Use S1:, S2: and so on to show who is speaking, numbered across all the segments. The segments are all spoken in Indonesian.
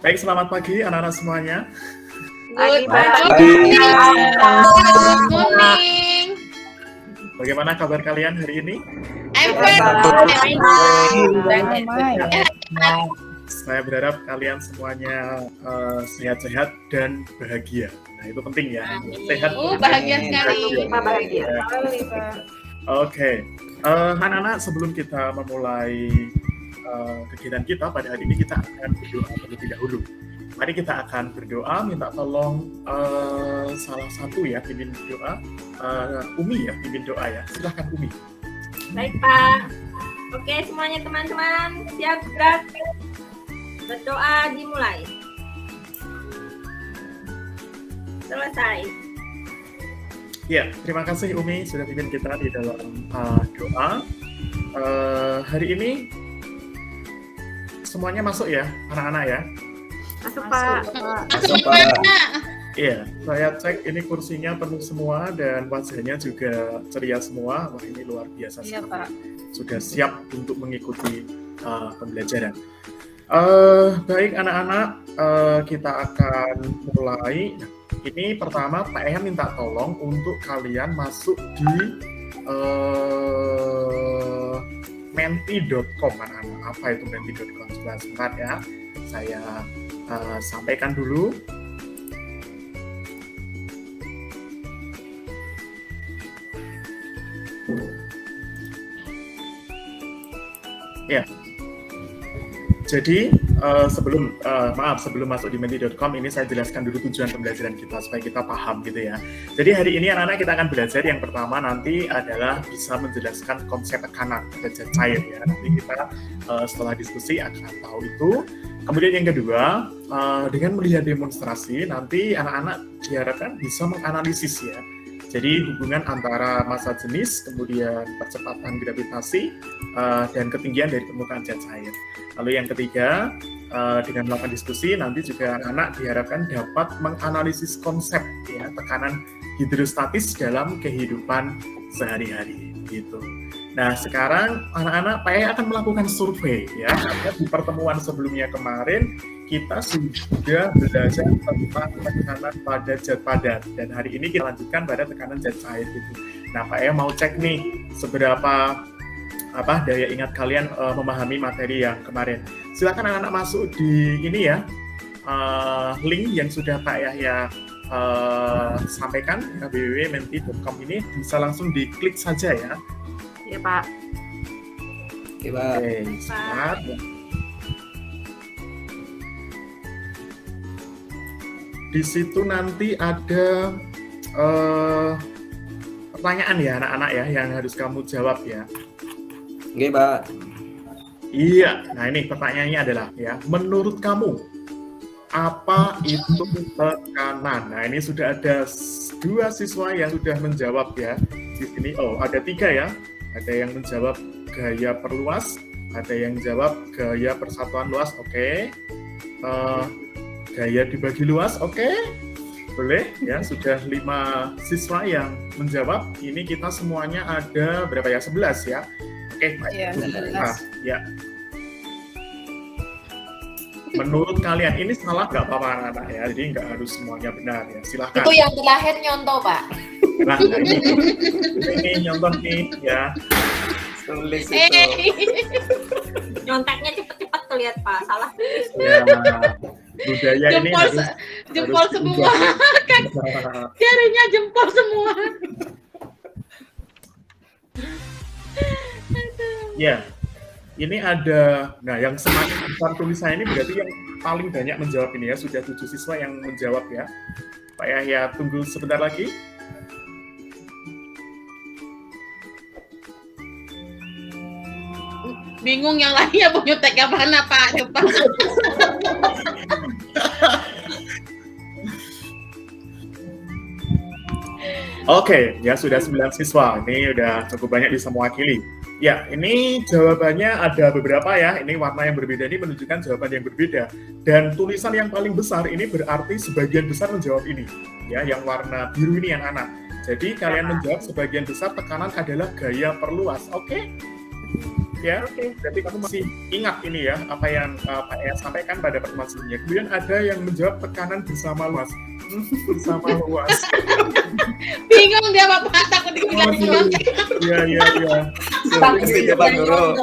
S1: Baik, selamat pagi anak-anak semuanya.
S2: Good
S3: morning.
S1: Bagaimana kabar kalian hari ini? Saya berharap kalian semuanya sehat-sehat dan bahagia. Nah, itu penting ya. Sehat.
S3: Bahagia sekali.
S2: Bahagia.
S1: Oke. Anak-anak, sebelum kita memulai kegiatan kita pada hari ini, kita akan berdoa terlebih dahulu. Mari kita akan berdoa, minta tolong salah satu ya pimpin doa, Umi ya pimpin doa ya. Silahkan Umi.
S2: Baik Pak. Oke semuanya teman-teman, siap gerak. Berdoa dimulai. Selesai.
S1: Ya, terima kasih Umi sudah pimpin kita di dalam doa. Hari ini semuanya masuk ya, anak-anak ya.
S2: Masuk Pak.
S1: Iya, saya cek ini kursinya penuh semua dan wajahnya juga ceria semua. Wah, ini luar biasa sekali.
S3: Iya, Pak.
S1: Sudah siap untuk mengikuti pembelajaran. Baik anak-anak, kita akan mulai. Nah, ini pertama Pak Ehan minta tolong untuk kalian masuk di menti.com. Anak-anak, apa itu menti.com? Sebentar ya, saya sampaikan dulu. Ya, jadi sebelum masuk di menti.com ini saya jelaskan dulu tujuan pembelajaran kita supaya kita paham gitu ya. Jadi hari ini anak-anak kita akan belajar yang pertama nanti adalah bisa menjelaskan konsep tekanan derajat cair ya. Nanti kita setelah diskusi akan tahu itu. Kemudian yang kedua, dengan melihat demonstrasi nanti anak-anak diharapkan bisa menganalisis ya. Jadi hubungan antara massa jenis, kemudian percepatan gravitasi, dan ketinggian dari permukaan zat cair. Lalu yang ketiga, dengan melakukan diskusi, nanti juga anak-anak diharapkan dapat menganalisis konsep ya, tekanan hidrostatis dalam kehidupan sehari-hari. Gitu. Nah sekarang anak-anak PE akan melakukan survei ya. Karena di pertemuan sebelumnya kemarin kita sudah belajar tentang tekanan pada zat padat dan hari ini kita lanjutkan pada tekanan zat cair gitu. Nah PE mau cek nih seberapa daya ingat kalian memahami materi yang kemarin. Silakan anak-anak masuk di ini ya, link yang sudah Pak Yahya sampaikan www.menti.com ini bisa langsung diklik saja ya.
S2: Iya Pak.
S1: Oke, semangat. Di situ nanti ada pertanyaan ya anak-anak ya yang harus kamu jawab ya.
S4: Oke Pak.
S1: Iya, nah ini pertanyaannya adalah ya, menurut kamu apa itu tekanan? Nah ini sudah ada 2 siswa yang sudah menjawab ya. Di sini ada 3 ya. Ada yang menjawab gaya perluas, ada yang jawab gaya persatuan luas, oke. Gaya dibagi luas, oke. Boleh ya, sudah 5 siswa yang menjawab. Ini kita semuanya ada berapa ya? 11 ya. Oke,
S3: Iya, 11.
S1: Ya. Menurut kalian ini salah nggak apa-apa anak-anak ya, jadi nggak harus semuanya benar ya. Silahkan.
S3: Itu yang terakhir nyontoh, Pak.
S1: Nah, ini nyontoh nih ya.
S4: Tulis itu.
S2: Nyonteknya cepet-cepet tuh lihat Pak, salah tulis.
S1: Ya, budaya ini
S3: jempol semua. Kan jarinya jempol semua.
S1: Ya, ini ada, nah yang semakin besar tulisan ini berarti yang paling banyak menjawab ini ya, sudah 7 siswa yang menjawab ya. Pak Yahya tunggu sebentar lagi.
S3: Bingung yang lainnya mau nyontek yang mana, Pak? Coba.
S1: Oke, ya sudah 9 siswa. Ini udah cukup banyak bisa mewakili. Ya, ini jawabannya ada beberapa ya. Ini warna yang berbeda ini menunjukkan jawaban yang berbeda. Dan tulisan yang paling besar ini berarti sebagian besar menjawab ini. Ya, yang warna biru ini yang anak. Jadi kalian menjawab sebagian besar tekanan adalah gaya perluas. Oke? Ya,
S2: Oke.
S1: berarti kamu masih ingat ini ya, apa yang Pak Ea sampaikan pada pertemuan sebelumnya. Kemudian ada yang menjawab tekanan bersama luas. Bersama luas.
S3: Bingung dia Bapak, takut dibilang nyontek.
S1: Iya.
S4: Tapi jawaban dulu.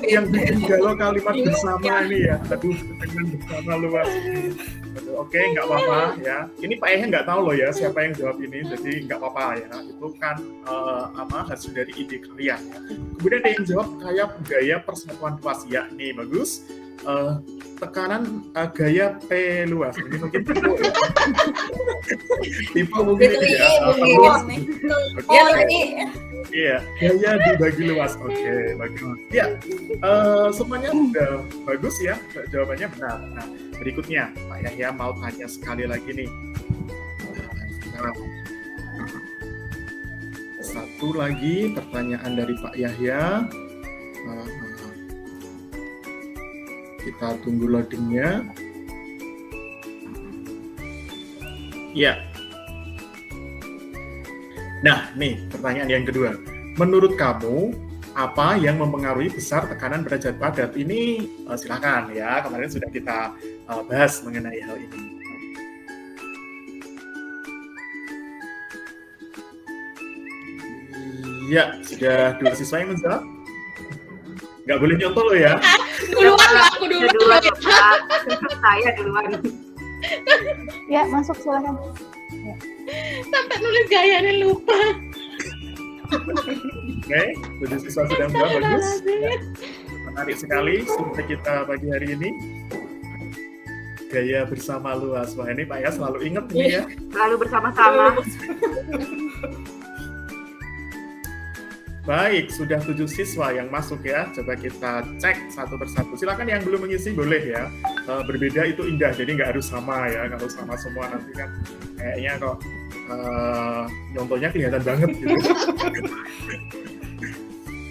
S1: Yang bikin galau kalimat bersama ini ya. Aduh, tekanan bersama luas. Aduh, oke, nggak apa-apa ya. Ini Pak Ea nggak tahu loh ya siapa yang jawab ini, jadi nggak apa-apa ya. Itu kan hasil dari ide kalian. Ya. Kemudian ada yang jawab kayak gaya persatuan luas ya. Nih bagus. Tekanan gaya P luas. Ini mungkin tipe ya. Tipe mungkin
S3: Itu
S1: ya. Iya, gaya dibagi luas. Oke, bagus. Ya, semuanya udah bagus ya. Jawabannya benar. Nah, berikutnya Pak Yahya mau tanya sekali lagi nih. Nah, satu lagi pertanyaan dari Pak Yahya. Kita tunggu loadingnya. Ya. Nah, nih pertanyaan yang kedua. Menurut kamu, apa yang mempengaruhi besar tekanan pada zat padat? Ini silakan ya. Kemarin sudah kita bahas mengenai hal ini. Ya, sudah 2 siswa yang menjawab. Nggak boleh nyontoh loh ya.
S3: Duluan loh, aku dulu.
S2: Duluan ya, Pak. Saya duluan.
S5: Ya, masuk silakan.
S3: Sampai nulis gayanya lupa.
S1: Oke, 7 siswa sudah menjawab, bagus. Ya. Menarik sekali survei kita pagi hari ini. Gaya bersama luas. Wah, ini Pak ya selalu ingat ini ya.
S2: Selalu bersama-sama.
S1: Baik, sudah 7 siswa yang masuk ya. Coba kita cek satu persatu. Silakan yang belum mengisi boleh ya. Berbeda itu indah, jadi nggak harus sama ya. Kalau sama semua nanti kan kayaknya kok nyontohnya kelihatan banget gitu.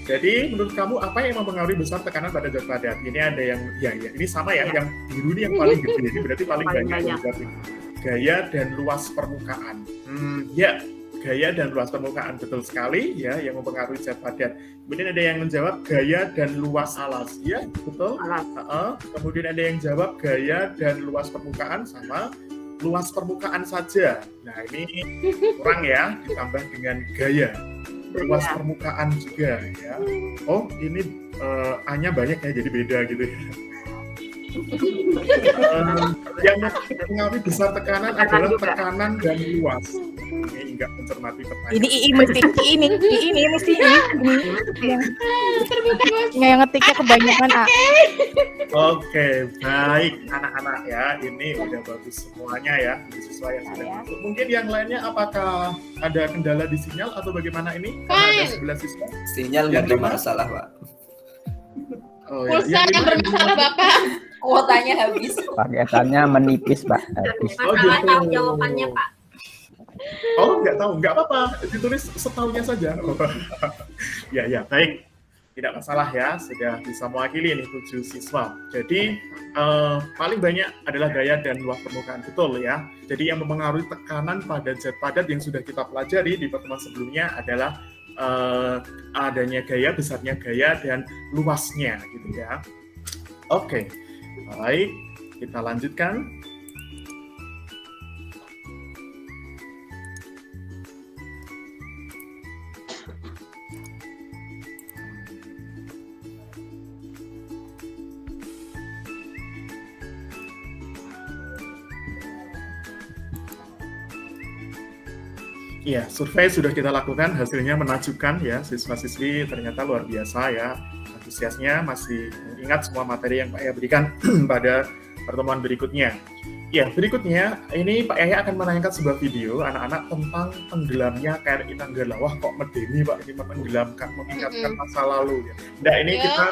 S1: Jadi menurut kamu apa yang mempengaruhi besar tekanan pada zat padat? Ini ada yang ini sama ya. Yang biru ini yang paling gede. Ini berarti paling banyak. Gaya dan luas permukaan. Gaya dan luas permukaan, betul sekali ya, yang mempengaruhi zat padat. Kemudian ada yang menjawab gaya dan luas alas, ya betul. Kemudian ada yang jawab gaya dan luas permukaan sama luas permukaan saja. Nah ini kurang ya, ditambah dengan gaya, luas permukaan juga ya. Oh ini A-nya banyak ya, jadi beda gitu ya. Yang mempengaruhi besar tekanan adalah tekanan dan luas. Ini enggak mencermati pertanyaan.
S5: Ini II mesti ini mesti ini. Yang ngetiknya kebanyakan A.
S1: Oke, baik anak-anak ya. Ini udah bagus semuanya ya, siswa yang sudah masuk. Mungkin yang lainnya apakah ada kendala di sinyal atau bagaimana ini? Karena ada 11 siswa.
S4: Sinyal nggak ada masalah, Pak.
S1: Oh,
S3: Pulsa yang bermasalah Bapak.
S6: Kuotanya habis.
S7: Paketannya menipis, Pak. Habis.
S2: Masalah
S1: gitu.
S2: tahu jawabannya, Pak.
S1: Oh, nggak tahu, nggak apa-apa. Ditulis setaunya saja. Ya, baik. Tidak masalah ya, sudah bisa mewakili nih 7 siswa. Jadi, paling banyak adalah gaya dan luas permukaan, betul ya. Jadi, yang mempengaruhi tekanan pada zat padat yang sudah kita pelajari di pertemuan sebelumnya adalah adanya gaya, besarnya gaya, dan luasnya, gitu ya. Oke, baik. Kita lanjutkan. Iya, survei sudah kita lakukan, hasilnya menakjubkan ya, siswa-siswi ternyata luar biasa ya, antusiasnya masih ingat semua materi yang Pak Yahya berikan pada pertemuan berikutnya. Ya, berikutnya ini Pak Yahya akan menayangkan sebuah video anak-anak tentang tenggelamnya KRI Nanggala. Wah, kok medeni Pak, ini menenggelamkan, mengingatkan masa lalu ya. Nah, ini kita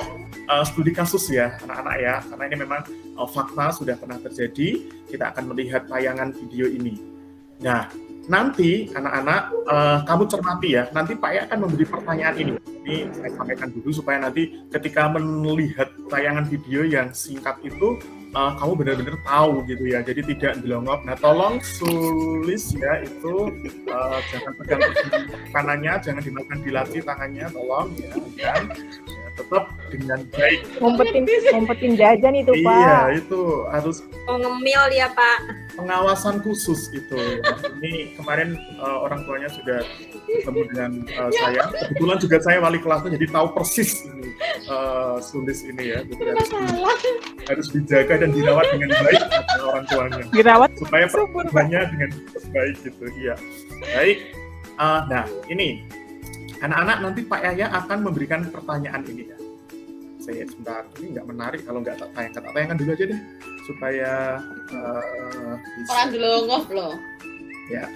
S1: studi kasus ya, anak-anak ya, karena ini memang fakta sudah pernah terjadi, kita akan melihat tayangan video ini. Nah, nanti anak-anak kamu cermati ya, nanti Pak Yahya akan memberi pertanyaan ini. Ini saya sampaikan dulu supaya nanti ketika melihat tayangan video yang singkat itu kamu benar-benar tahu gitu ya, jadi tidak belongok. Nah, tolong tulis ya itu jangan pegang kanannya, jangan dimakan di laci tangannya, tolong ya, kan? Ya, tetap dengan baik.
S5: Ngumpetin jajan itu, Pak.
S1: Iya, itu harus
S2: Mau ngemil ya Pak.
S1: pengawasan khusus itu. Ini kemarin orang tuanya sudah ketemu dengan saya. Kebetulan juga saya wali kelasnya, jadi tahu persis ini Sulis ini ya. Jadi harus dijaga dan dirawat dengan baik oleh orang tuanya.
S5: Dirawat
S1: Supaya
S5: subur, Pak.
S1: pertumbuhannya dengan baik gitu. Iya. Baik. Nah, ini anak-anak nanti Pak Yahya akan memberikan pertanyaan ini ya. Saya sebentar, ini nggak menarik kalau nggak tak tayangkan dulu aja deh supaya bisa.
S3: Orang dulu ngof loh.
S1: Ya.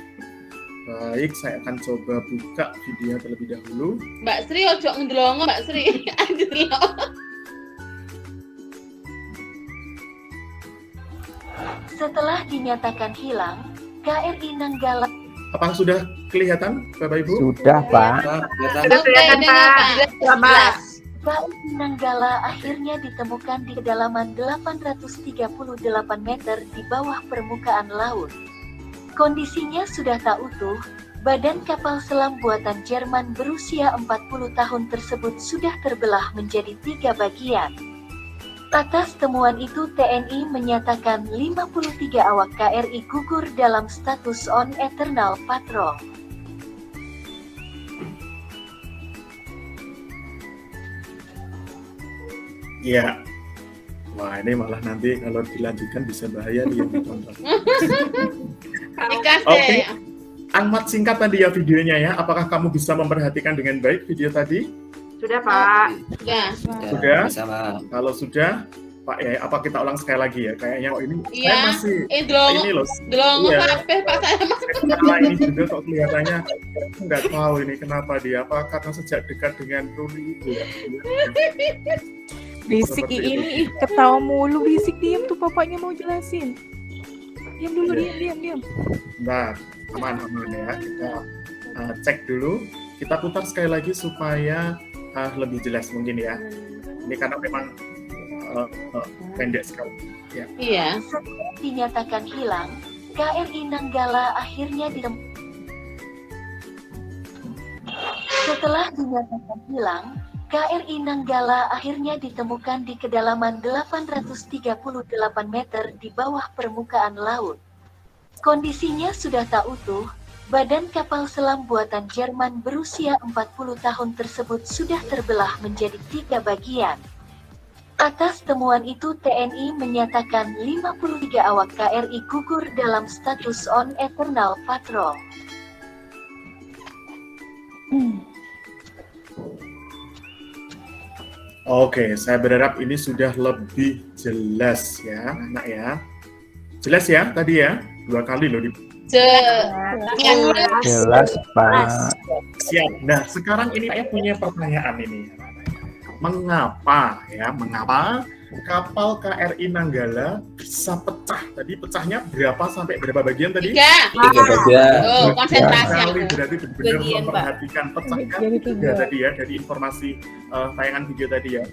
S1: Baik, saya akan coba buka video terlebih dahulu.
S3: Mbak Sri ojo ndelongo Mbak Sri. Ndelongo.
S6: Setelah dinyatakan hilang, KRI Nanggala
S1: Apakah sudah kelihatan, Bapak Ibu?
S7: Sudah, Pak.
S4: Kelihatan.
S2: Sudah kelihatan Pak. Selamat.
S6: KRI Nanggala akhirnya ditemukan di kedalaman 838 meter di bawah permukaan laut. Kondisinya sudah tak utuh, badan kapal selam buatan Jerman berusia 40 tahun tersebut sudah terbelah menjadi 3 bagian. Atas temuan itu TNI menyatakan 53 awak KRI gugur dalam status on eternal patrol.
S1: Iya. Wah, ini malah nanti kalau dilanjutkan bisa bahaya dia nonton.
S3: Dikasih.
S1: Oke. Amat singkat tadi ya videonya ya. Apakah kamu bisa memperhatikan dengan baik video tadi?
S2: Sudah Pak.
S3: Ya.
S1: Sudah?
S4: Sama.
S1: Kalau sudah, Pak ya, apa kita ulang sekali lagi ya? Kayaknya ini
S3: Iya.
S1: saya masih
S3: Ndelongo.
S1: ini loh.
S3: Ndelongo
S1: Iya.
S3: kabeh Pak saya Mas.
S1: Kenapa ini juga kok kelihatannya nggak tahu ini kenapa dia? Apa karena sejak dekat dengan Ruli itu ya?
S5: Berisik ini, ketawa mulu, berisik, diem tuh bapaknya mau jelasin. Diam dulu, diam.
S1: Nah, aman ya. Kita cek dulu. Kita putar sekali lagi supaya lebih jelas mungkin ya. Ini karena memang pendek sekali. Ya.
S3: Iya.
S6: Setelah dinyatakan hilang, KRI Nanggala akhirnya ditemukan. Setelah dinyatakan hilang, KRI Nanggala akhirnya ditemukan di kedalaman 838 meter di bawah permukaan laut. Kondisinya sudah tak utuh, badan kapal selam buatan Jerman berusia 40 tahun tersebut sudah terbelah menjadi 3 bagian. Atas temuan itu TNI menyatakan 53 awak KRI gugur dalam status on eternal patrol.
S1: Oke, saya berharap ini sudah lebih jelas ya, anak ya. Jelas ya tadi ya, 2 kali loh.
S7: Jelas, Pak.
S1: Siap. Nah, sekarang ini saya punya pertanyaan ini. Mengapa kapal KRI Nanggala bisa pecah? Tadi pecahnya berapa sampai berapa bagian tadi?
S3: 3.
S4: 3 bagian.
S3: Oh, konsentrasi
S1: Kali
S3: aku.
S1: berarti benar-benar
S5: Bagian, Pak.
S1: memperhatikan pecahnya
S5: Jadi
S1: 3
S5: 3.
S1: tadi ya dari informasi tayangan video tadi ya.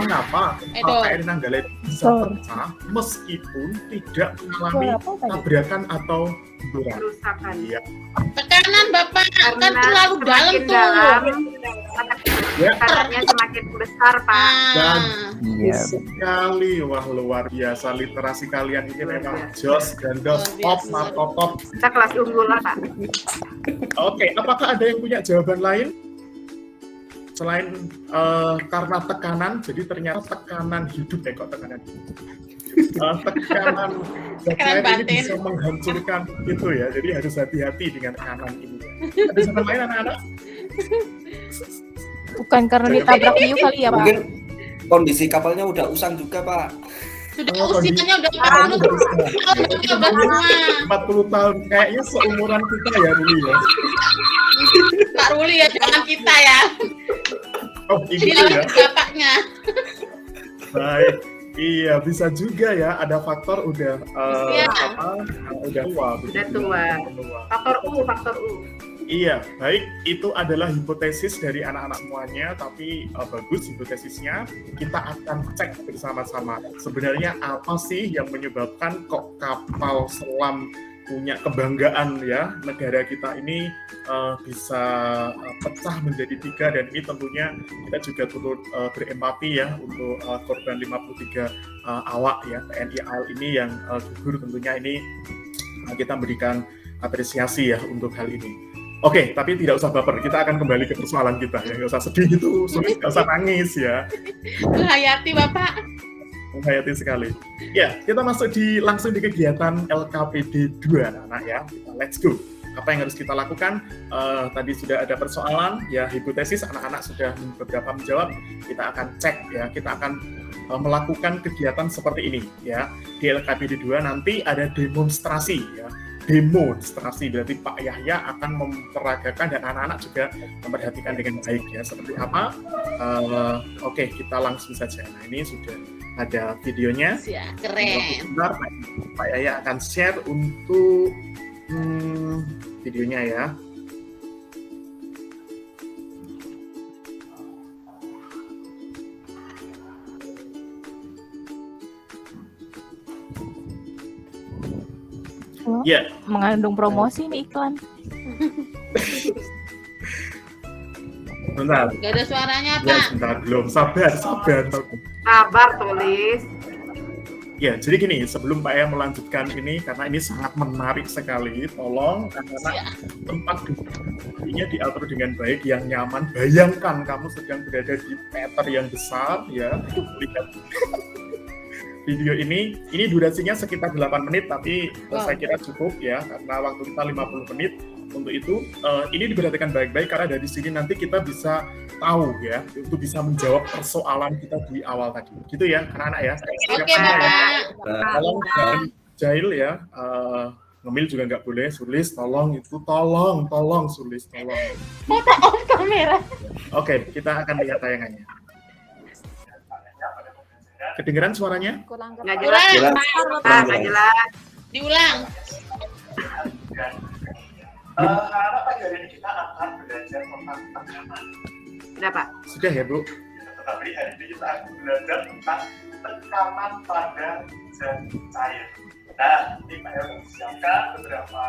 S1: Mengapa kapal
S3: Edo.
S1: KRI Nanggala itu bisa
S5: Sor.
S1: pecah meskipun tidak mengalami
S5: Suara apa tadi?
S1: tabrakan atau benturan?
S2: Kerusakan.
S1: Iya.
S3: Tekanan Bapak kan terlalu dalam
S2: semakin
S3: tuh.
S2: dalam,
S1: Ya.
S2: tekanannya semakin besar Pak.
S1: Dan
S7: Iya.
S1: sekali, wah luar biasa literasi kalian ini memang jos dan dos
S3: Luar
S1: top
S3: biasa.
S1: markotop.
S2: Kita kelas unggul lah Pak.
S1: Oke, apakah ada yang punya jawaban lain selain karena tekanan? Jadi ternyata tekanan hidup kok tekanan hidup. Tekanan
S3: Tekanan
S1: ini
S3: batin.
S1: bisa menghancurkan itu ya. Jadi harus hati-hati dengan tekanan ini. Ada jawaban lain anak-anak?
S5: Bukan karena ditabrak hiu kali ya, Pak?
S4: Mungkin kondisi kapalnya udah usang juga, Pak.
S3: Sudah
S1: Oh,
S3: usianya udah
S1: Ah,
S3: 40 tahun, udah tua.
S1: 40 tahun kayaknya seumuran kita ya Ruli ya.
S3: Pak Ruli ya, jangan kita ya.
S1: Oh gitu
S3: Bilang
S1: ya.
S3: bapaknya.
S1: Baik. Iya, bisa juga ya. Ada faktor udah
S3: Iya.
S1: udah tua.
S2: Udah tua. Faktor U.
S1: Iya, baik. Itu adalah hipotesis dari anak-anak semuanya, tapi bagus hipotesisnya. Kita akan cek bersama-sama. Sebenarnya apa sih yang menyebabkan kok kapal selam punya kebanggaan ya, negara kita ini bisa pecah menjadi 3, dan ini tentunya kita juga turut berempati ya untuk korban 53 awak ya TNI AL ini yang gugur. Tentunya ini kita memberikan apresiasi ya untuk hal ini. Oke, tapi tidak usah baper, kita akan kembali ke persoalan kita ya, nggak usah sedih gitu, nggak usah nangis ya.
S3: Menghayati Bapak.
S1: Menghayati sekali. Ya, kita masuk langsung di kegiatan LKPD 2 anak-anak ya. Let's go. Apa yang harus kita lakukan? Tadi sudah ada persoalan, ya hipotesis anak-anak sudah beberapa menjawab. Kita akan cek ya, kita akan melakukan kegiatan seperti ini ya. Di LKPD 2 nanti ada demonstrasi ya. Demonstrasi berarti Pak Yahya akan memperagakan dan anak-anak juga memperhatikan dengan baik ya. Seperti apa? Oke, kita langsung saja. Nah, ini sudah ada videonya.
S3: Ya, keren.
S1: Sebentar, Pak Yahya akan share untuk videonya ya.
S5: Oh,
S1: Ya,
S5: mengandung promosi nih iklan.
S1: bentar.
S3: Gak ada suaranya
S1: Ya,
S3: Pak.
S1: sebentar, belum. Sabar.
S2: Sabar tulis.
S1: Ya, jadi gini, sebelum Pak Yahya melanjutkan ini, karena ini sangat menarik sekali, tolong anak-anak tempat duduknya diatur dengan baik, yang nyaman. Bayangkan kamu sedang berada di teater yang besar, ya, lihat video ini durasinya sekitar 8 menit, tapi saya kira cukup ya, karena waktu kita 50 menit. Untuk itu, ini diperhatikan baik-baik, karena dari sini nanti kita bisa tahu ya, untuk bisa menjawab persoalan kita di awal tadi. Gitu ya, anak-anak ya.
S3: Oke Bapak.
S1: Tolong jangan jahil ya, ngemil juga nggak boleh, Sulis, tolong Sulis, tolong.
S3: Foto off kamera.
S1: Oke, kita akan lihat tayangannya. Kedengeran suaranya?
S2: Nggak jelas.
S3: Ulang.
S2: Nggak jelas.
S3: Diulang.
S1: Anak-anak pagi hari ini kita akan belajar tentang tekanan.
S2: Sudah Pak.
S1: Sudah ya, Bu? Tetapi hari ini kita akan belajar tentang tekanan pada zat cair. Nah, ini Pak Yahya siapkan beberapa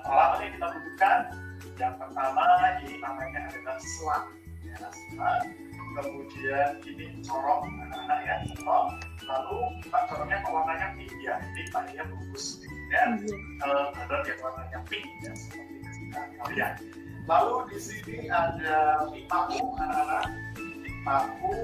S1: peralatan yang kita butuhkan. Yang pertama, ini namanya adalah selang. Ya, selang. Kemudian ini corong, anak-anak ya, corong. Lalu corongnya warnanya pink ya. Ini Pak Yahya bungkus dengan balon yang warnanya pink ya, seperti kalian. Lalu di sini ada pipaku, anak-anak. Pipaku,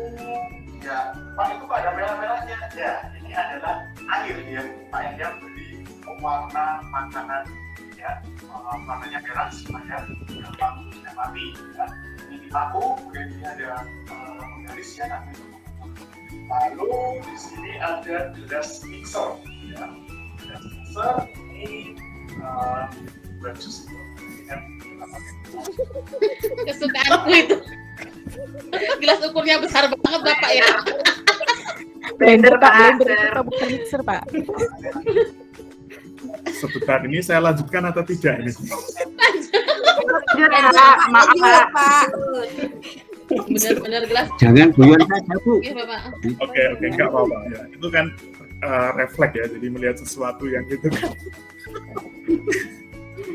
S1: ya, Pak itu ada merah-merahnya. Ya, ini adalah air yang Pak Yahya beri warna makanan, ya, warnanya merah supaya gampang didapati. Ya. Ini pipaku, kemudian ini ada garis ya nanti. Lalu di sini ada gelas mixer, ya. Gelas mixer ini buat jus itu.
S3: Kesukaanku itu. Gelas ukurnya besar banget Bapak ya.
S5: Blender Pak,
S2: blender.
S5: Pak, bukan mixer Pak.
S1: Sebentar, ini saya lanjutkan atau tidak ini?
S2: Lanjut Pak. Maaf Pak.
S3: Benar-benar gelas.
S7: Jangan guyon saja, Bu.
S3: Oke Bapak.
S1: Oke, nggak apa-apa ya. Itu kan refleks ya, jadi melihat sesuatu yang gitu kan.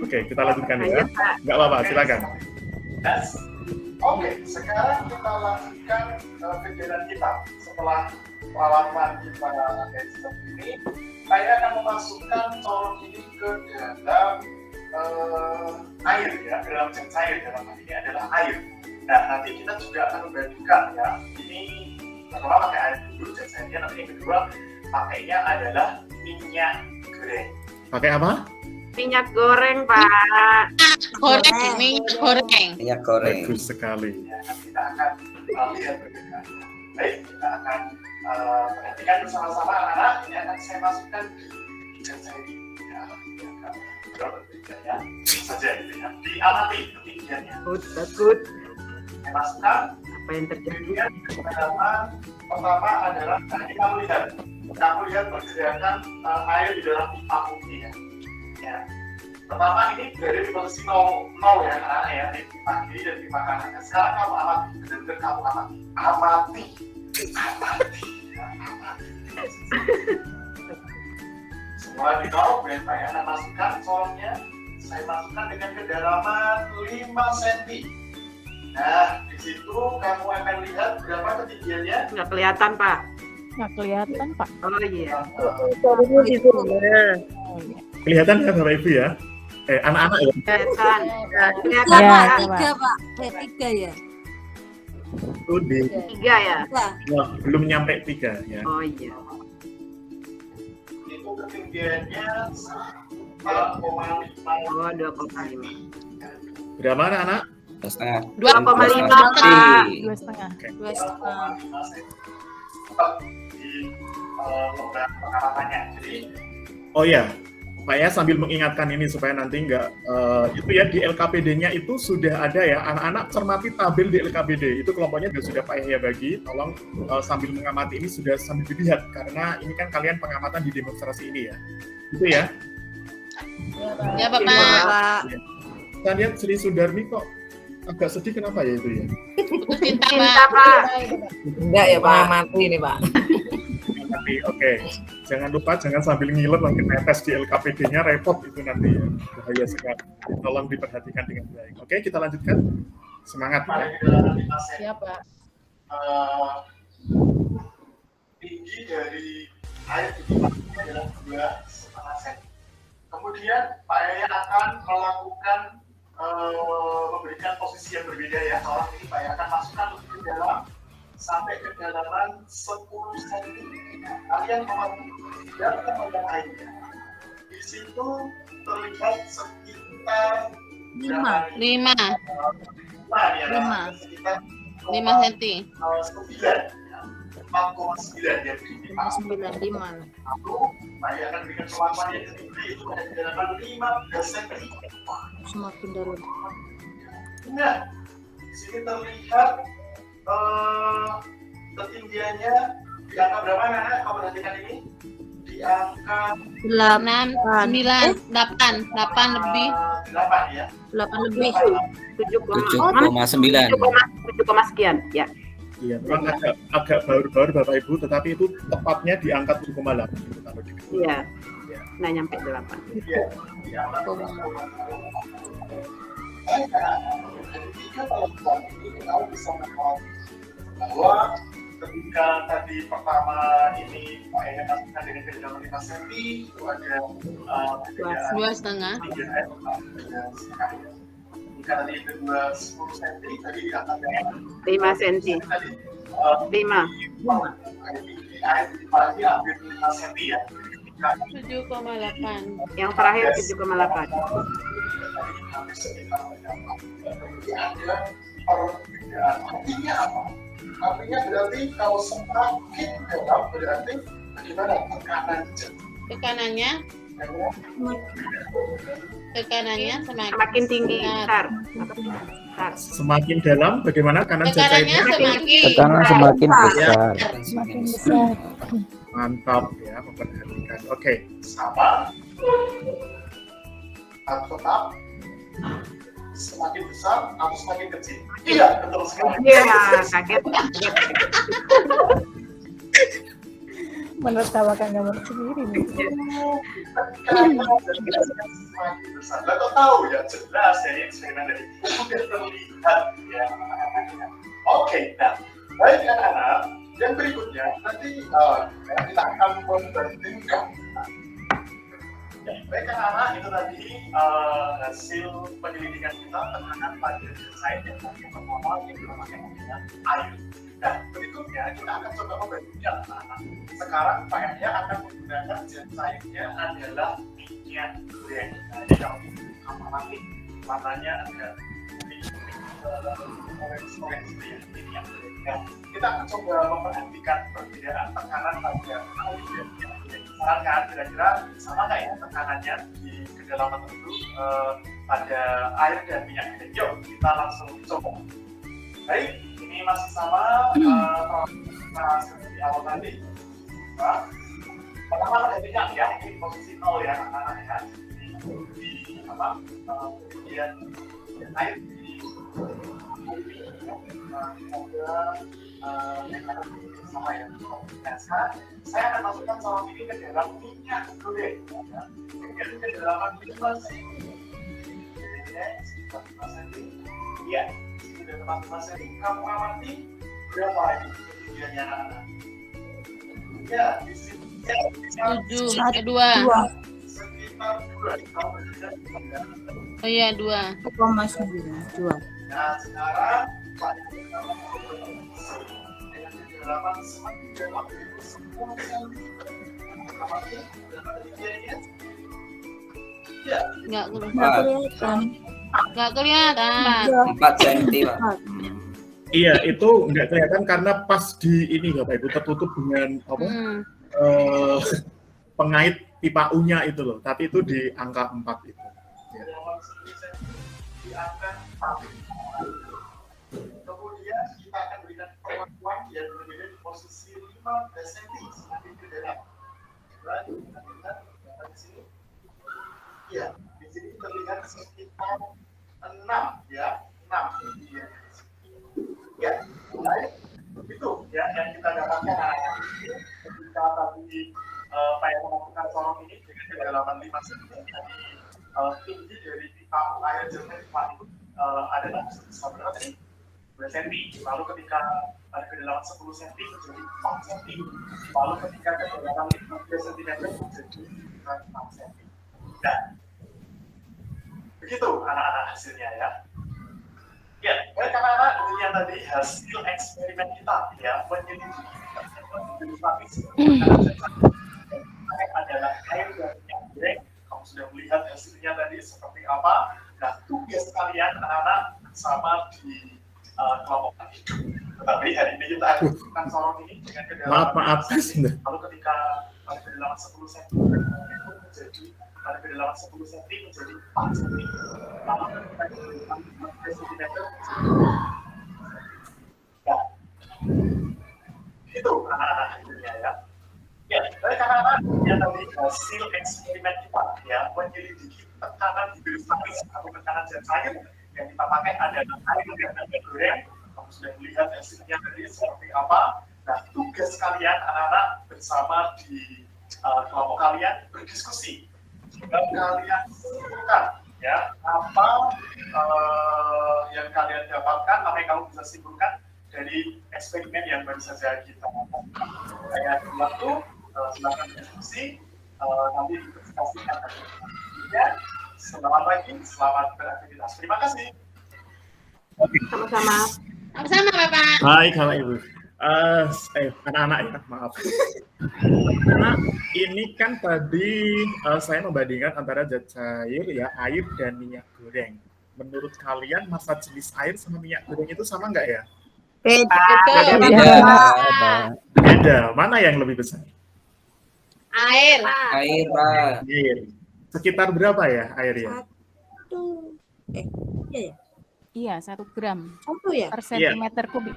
S1: Oke, kita lanjutkan ya. Nggak apa-apa, silakan. Oke, sekarang kita lanjutkan kegiatan kita. Setelah peralatan kita kayak seperti ini, saya akan memasukkan corong ini ke dalam air ya, dalam zat cair. Dalam hal ini adalah air. Nah, nanti kita juga akan membandingkan ya. Ini pertama pakai air dulu zat cairnya, nanti yang kedua pakainya adalah minyak goreng. Pakai apa?
S2: Minyak goreng Pak.
S3: Minyak goreng.
S4: Minyak goreng.
S1: Bagus sekali. Ya, kita akan lihat perbedaannya. Baik, kita akan perhatikan bersama-sama anak-anak. Ini akan saya masukkan di zat cair ini. Ya, berbeda saja gitu ya. Diamati ketinggiannya.
S2: Good.
S1: Saya masukkan.
S2: Apa yang terjadi?
S1: Pertama adalah tadi kamu lihat pergerakan air di dalam pipa putih ya. Ya. Pertama ini dari posisi 0 ya anak ya, di pipa kiri dan pipa kanan. Nah, sekarang kamu amati, benar-benar kamu amati. Semula di nol, kemudian saya akan masukkan solnya. Saya masukkan dengan kedalaman 5 cm. Nah, di situ kamu akan lihat berapa ketinggiannya.
S2: Nggak kelihatan, Pak.
S5: Nggak kelihatan, Pak.
S2: Oh iya.
S5: Oh, iya.
S1: Kelihatan ya Bapak Ibu ya? Anak-anak ya?
S2: Kelihatan. Kelihatan,
S5: Ya,
S2: Pak.
S5: coba.
S8: Pak. Tiga ya.
S1: Itu di
S2: 3 ya?
S1: Wah, belum nyampe 3 ya.
S2: Oh iya.
S1: Itu ketinggiannya 4,5.
S2: Oh, 2,5.
S1: Berapa anak-anak?
S4: 2,5.
S2: 2,5, Pak.
S5: 2,5.
S8: 2,5.
S1: Di program pengamatannya. Jadi, oh ya, Pak ya sambil mengingatkan ini supaya nanti nggak itu ya di LKPD-nya itu sudah ada ya anak-anak cermati tabel di LKPD itu kelompoknya sudah Pak Yahya bagi, tolong sambil mengamati ini sudah sambil dilihat karena ini kan kalian pengamatan di demonstrasi ini ya, itu ya.
S3: Ya, Bapak.
S1: Saya lihat Sri Sudarmi kok agak sedih kenapa ya itu ya?
S3: Putus cinta,
S2: Cinta,
S3: Pak.
S2: Pak.
S8: Enggak ya Pak, mati ini Pak.
S1: Tapi oke, jangan lupa jangan sambil ngiler nanti netes di LKPD-nya repot itu nanti ya, bahaya sekali. Tolong diperhatikan dengan baik. Oke, kita lanjutkan. Semangat.
S3: Siapa?
S1: Tinggi dari air di tempatnya adalah 2,5 cm. Kemudian Pak Yaya akan melakukan memberikan posisi yang berbeda ya. Kalau ini Pak Yaya akan masukkan lebih dalam sampai kedalaman 10 cm. Kalian tidak memandang airnya. Di situ terlihat sekitar
S3: 5.
S1: 5 sekitar
S3: 5 cm.
S1: 4,9 ya.
S8: 9,5.
S1: Lalu saya akan berikan perlakuan yang ketiga itu pada kedalaman 15 cm.
S8: Semakin dalam.
S1: Nah, di sini terlihat ketinggiannya di angka berapa anak-anak? Kamu perhatikan ini di angka
S3: 6, 9, 8 lebih.
S1: 8 ya.
S8: 8 lebih.
S4: 7,9.
S2: 7, sekian, ya.
S1: Iya, memang agak baru-baru Bapak Ibu, tetapi itu tepatnya di angka 7,8 gitu, kalau di
S2: Iya. Nah, nyampe 8.
S1: Iya. Di angka 7,8. Ketika kalau ini kita bisa melihat bahwa ketika tadi pertama ini Pak Yaya masukkan dengan kedalaman 5 cm itu ada
S3: 2,5.
S1: Jika tadi kedua 10 cm tadi di atasnya
S2: 5 cm. 5.
S1: Air di pagi hampir 5 cm ya.
S3: 7,8.
S2: Yang terakhir 7,8.
S1: Ada perbedaan. Artinya apa? Artinya berarti kalau semakin dalam berarti bagaimana tekanan jet?
S3: Tekanannya
S2: Semakin tinggi, besar.
S1: Semakin dalam bagaimana kanan jet
S3: tekanannya
S1: cairnya?
S7: Tekanan semakin besar.
S5: Semakin besar.
S1: Mantap ya, memperhatikan. Oke, sama atau tetap semakin besar atau semakin kecil? Iya, betul sekali.
S2: Iya, kaget.
S5: Menertawakan gambar sendiri nih.
S1: Semakin besar. Lalu tahu ya, jelas dari eksperimen dari sudah terlihat ya. Oke, nah baik anak-anak. Yang berikutnya nanti kita akan membandingkan. Ya, baik anak-anak itu tadi hasil penyelidikan kita tekanan pada jet yang tadi pertama yang dinamakan dengan air. Nah, berikutnya kita akan coba membandingkan anak-anak. Sekarang Pak Yahya akan menggunakan jet cairnya adalah minyak goreng. Nah, ini kalau apa nanti warnanya agak orange ya, minyak goreng. Nah, kita akan coba memperhatikan perbedaan tekanan pada air dan minyak goreng. Sarankan kira-kira sama nggak ya tekanannya di kedalaman tertentu pada air dan minyak goreng. Yuk, kita langsung coba. Baik, ini masih sama seperti awal tadi. Pertama pada minyak ya, ini posisi 0 ya anak-anak ya. Di apa? Kemudian air di sama ya. Nah, sekarang saya akan masukkan sorong ini ke dalam minyak goreng. Ya. Ke dalam minyak ya, sudah teman-teman saya kamu amati berapa ini ketinggiannya anak-anak? Ya, di sini
S3: 7, 2.
S1: sekitar 2.
S3: Oh iya, 2.
S8: 1,9.
S1: Nah, sekarang dengan kedalaman semakin dalam itu 10 cm. Ya,
S3: Nggak
S8: Kelihatan.
S3: kelihatan.
S4: 4 cm, Pak.
S1: iya, itu nggak kelihatan karena pas di ini Bapak Ibu tertutup dengan apa? Pengait pipa U-nya itu loh, tapi itu di angka 4 itu. Ya. Di angka 4. Kemudian kita akan berikan pengakuan yang berbeda di posisi 15 cm semakin ke dalam. Lalu kita lihat di sini. Ya, di sini terlihat sekitar 6 ya, 6. Ya, baik. Itu ya yang kita dapatkan ketika tadi saya melakukan sorong ini dengan kedalaman 5 cm tadi tinggi dari pipa air jernih itu adalah berapa tadi? 2 cm. Lalu ketika ada kedalaman 10 cm menjadi 4 cm. Lalu ketika kedalaman 15 cm menjadi 6 cm. Nah, begitu anak-anak hasilnya ya. Ya, karena demikian tadi hasil eksperimen kita ya menyelidiki adalah air dan minyak goreng. Kamu sudah melihat hasilnya tadi seperti apa. Nah, tugas kalian anak-anak sama di kelompok tadi. Tetapi hari ini kita akan sorong ini dengan kedalaman
S7: maaf.
S1: lalu ketika pada kedalaman 10 cm itu menjadi pada kedalaman 10 cm menjadi 4 cm. Lalu ketika kedalaman 15 cm ya. Itu anak-anak hasilnya ya. Ya, dari anak-anak yang tadi hasil eksperimen kita ya menyelidiki tekanan hidrostatis atau tekanan zat cair yang kita pakai adalah air dan minyak goreng. Kamu sudah melihat hasilnya tadi seperti apa. Nah, tugas kalian anak-anak bersama di kelompok kalian berdiskusi. Jika kalian simpulkan ya apa yang kalian dapatkan, apa yang kamu bisa simpulkan dari eksperimen yang baru saja kita lakukan. Saya waktu silakan berdiskusi, nanti didiskusikan. Ya, selamat pagi, selamat beraktivitas. Terima kasih.
S2: Sama-sama.
S3: Sama-sama, Bapak.
S1: Baik, Bapak Ibu. Anak-anak ya, maaf. Karena ini kan tadi saya membandingkan antara zat cair ya, air dan minyak goreng. Menurut kalian massa jenis air sama minyak goreng itu sama nggak ya? Beda. Mana yang lebih besar?
S3: Air.
S4: Air, Pak.
S1: Air. Sekitar berapa ya airnya?
S5: Iya, 1 gram
S8: 1 ya?
S5: per sentimeter kubik.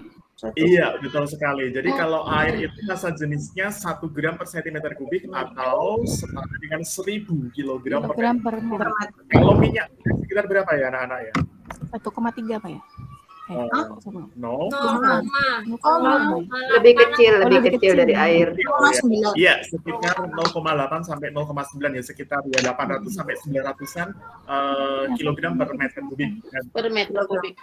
S1: Iya, betul sekali. Jadi kalau air itu massa jenisnya 1 gram per sentimeter kubik atau setara dengan 1000 kilogram
S5: Kilogram per meter.
S1: Kalau minyak sekitar berapa ya anak-anak ya?
S5: 1,3 apa ya?
S1: No.
S2: Lebih kecil dari air.
S1: Iya, sekitar 0,8 sampai 0,9 ya, sekitar ya 800 sampai 900-an kilogram per meter kubik.
S3: Per meter kubik.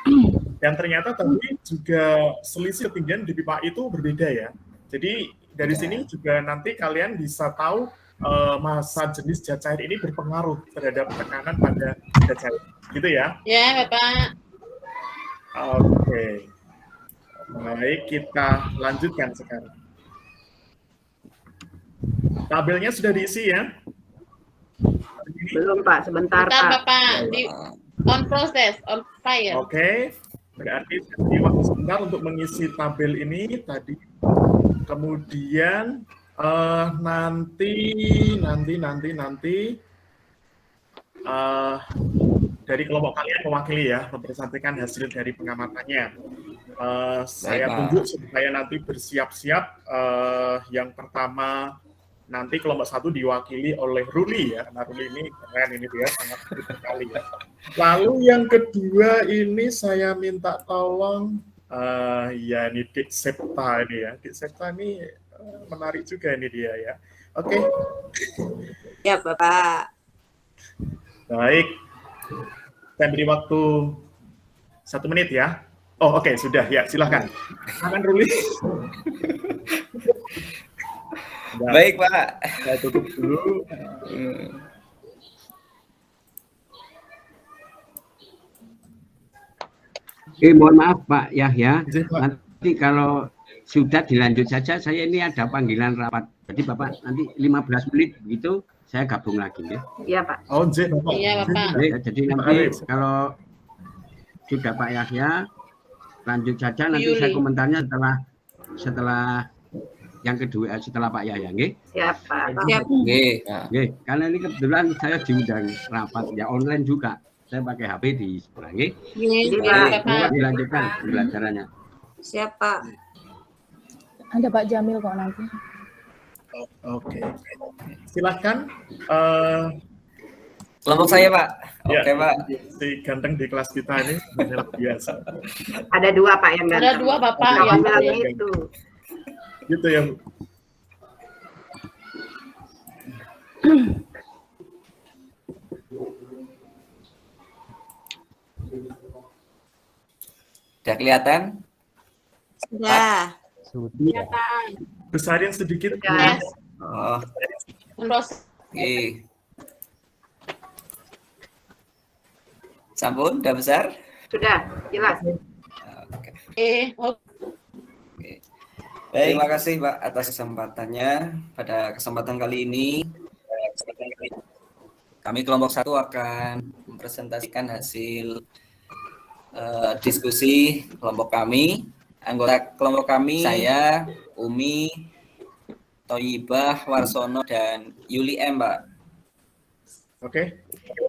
S1: Dan ternyata tadi juga selisih ketinggian di pipa itu berbeda ya. Jadi dari sini juga nanti kalian bisa tahu massa jenis zat cair ini berpengaruh terhadap tekanan pada zat cair. Gitu ya?
S3: Ya, Bapak.
S1: Oke. Baik, kita lanjutkan sekarang. Tabelnya sudah diisi ya?
S2: Belum, Pak. Sebentar,
S3: Bentar,
S2: Pak.
S3: Bapak. On process, on fire.
S1: Oke. Berarti tadi waktu sebentar untuk mengisi tabel ini tadi. Kemudian nanti dari kelompok kalian mewakili ya, mempresentasikan hasil dari pengamatannya. Saya tunjuk supaya nanti bersiap-siap. Yang pertama nanti kelompok 1 diwakili oleh Ruli ya, karena Ruli ini keren, ini dia sangat keren sekali ya. Lalu yang kedua ini saya minta tolong Ya ini Dik Septa ini ya. Dik Septa ini menarik juga ini dia ya. Oke.
S8: Ya, Bapak.
S1: Baik. Saya beri waktu 1 menit ya. Oh oke, sudah ya, silahkan. Silakan Ruli.
S4: Baik, Pak.
S1: Saya tutup dulu.
S9: Mohon maaf Pak Yahya,
S1: Izin, Pak.
S9: nanti kalau sudah dilanjut saja, saya ini ada panggilan rapat. Jadi Bapak nanti 15 menit begitu, saya gabung lagi ya.
S2: Iya, Pak.
S1: Oh, J, Bapak.
S3: Iya, Bapak.
S9: Baik, jadi nanti kalau sudah Pak Yahya, lanjut saja nanti
S3: Yuli.
S9: saya komentarnya setelah yang kedua, setelah Pak Yahya. Nggih?
S2: Siap, Pak.
S8: Siap.
S4: Nggih.
S9: Nggih, karena ini kebetulan saya diundang rapat ya online juga. Saya pakai HP di sekolah. Nggih?
S8: Iya,
S3: Bapak.
S9: Bapak dilanjutkan pembelajarannya.
S8: Siap, Pak.
S5: Ada Pak Jamil kok nanti.
S1: Oke. Silahkan.
S4: Kelompok saya, Pak.
S1: Ya,
S4: Oke, Pak.
S1: si ganteng di kelas kita ini luar biasa.
S2: Ada 2, Pak, yang
S3: Ada 2 Bapak
S2: Yang
S3: yang
S2: bilang itu.
S1: Gitu ya, Bu.
S4: Sudah kelihatan?
S8: Sudah.
S1: Besarin sedikit.
S2: Ya.
S4: Oh,
S3: terus
S4: oke. Sampun, udah besar?
S2: Sudah, jelas.
S4: Oke.
S3: oh,
S4: Baik, terima kasih Pak atas kesempatannya. Pada kesempatan kali ini, kami kelompok 1 akan mempresentasikan hasil diskusi kelompok kami. Anggota kelompok kami, saya, Umi, Thoyibah, Warsono, dan Yuli M, Pak.
S1: Oke.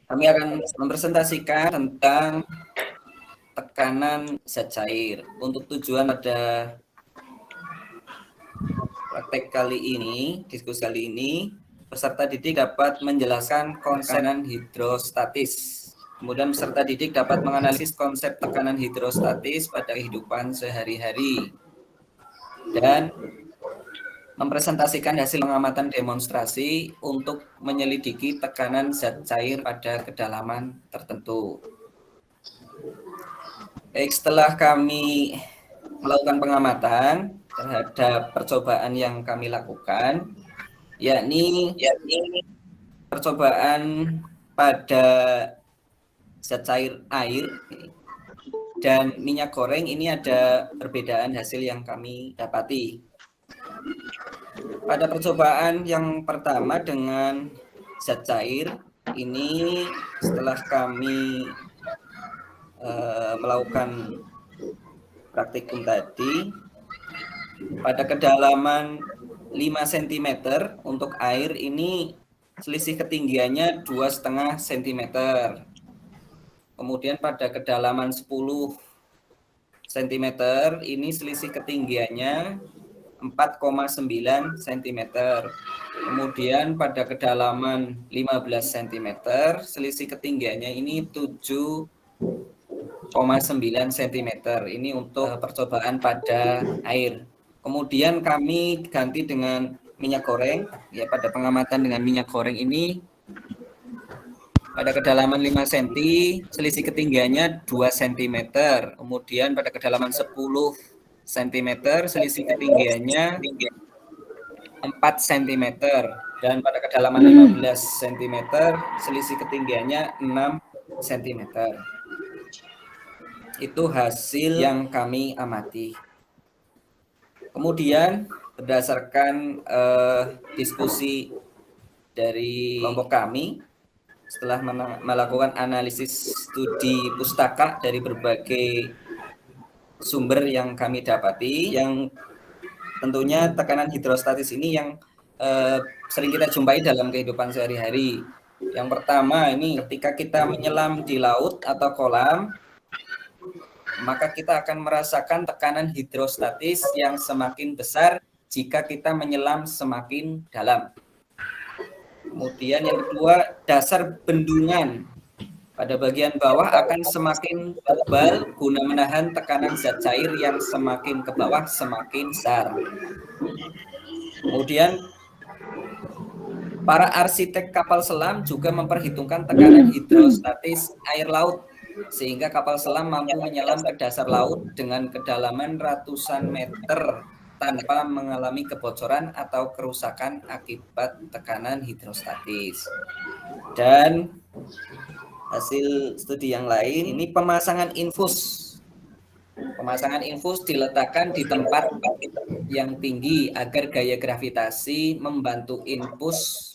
S4: Kami akan mempresentasikan tentang tekanan zat cair. Untuk tujuan pada praktek kali ini, diskusi kali ini, peserta didik dapat menjelaskan konsep tekanan hidrostatis. Kemudian peserta didik dapat menganalisis konsep tekanan hidrostatis pada kehidupan sehari-hari. Dan mempresentasikan hasil pengamatan demonstrasi untuk menyelidiki tekanan zat cair pada kedalaman tertentu. Baik, setelah kami melakukan pengamatan terhadap percobaan yang kami lakukan, yakni percobaan pada zat cair air dan minyak goreng, ini ada perbedaan hasil yang kami dapati. Pada percobaan yang pertama dengan zat cair, ini setelah kami melakukan praktikum tadi, pada kedalaman 5 cm untuk air ini selisih ketinggiannya 2,5 cm. Kemudian pada kedalaman 10 cm ini selisih ketinggiannya 4,9 cm. Kemudian pada kedalaman 15 cm selisih ketinggiannya ini 7,9 cm. Ini untuk percobaan pada air. Kemudian kami ganti dengan minyak goreng. Ya, pada pengamatan dengan minyak goreng ini pada kedalaman 5 cm selisih ketinggiannya 2 cm. Kemudian pada kedalaman 10 cm selisih ketinggiannya 4 cm. Dan pada kedalaman 15 cm selisih ketinggiannya 6 cm. Itu hasil yang kami amati. Kemudian berdasarkan diskusi dari kelompok kami, setelah melakukan analisis studi pustaka dari berbagai sumber yang kami dapati, yang tentunya tekanan hidrostatis ini yang sering kita jumpai dalam kehidupan sehari-hari. Yang pertama ini ketika kita menyelam di laut atau kolam, maka kita akan merasakan tekanan hidrostatis yang semakin besar jika kita menyelam semakin dalam. Kemudian yang kedua, dasar bendungan pada bagian bawah akan semakin tebal guna menahan tekanan zat cair yang semakin ke bawah semakin besar. Kemudian para arsitek kapal selam juga memperhitungkan tekanan hidrostatis air laut sehingga kapal selam mampu menyelam ke dasar laut dengan kedalaman ratusan meter tanpa mengalami kebocoran atau kerusakan akibat tekanan hidrostatis. Dan hasil studi yang lain, ini pemasangan infus. Pemasangan infus diletakkan di tempat yang tinggi agar gaya gravitasi membantu infus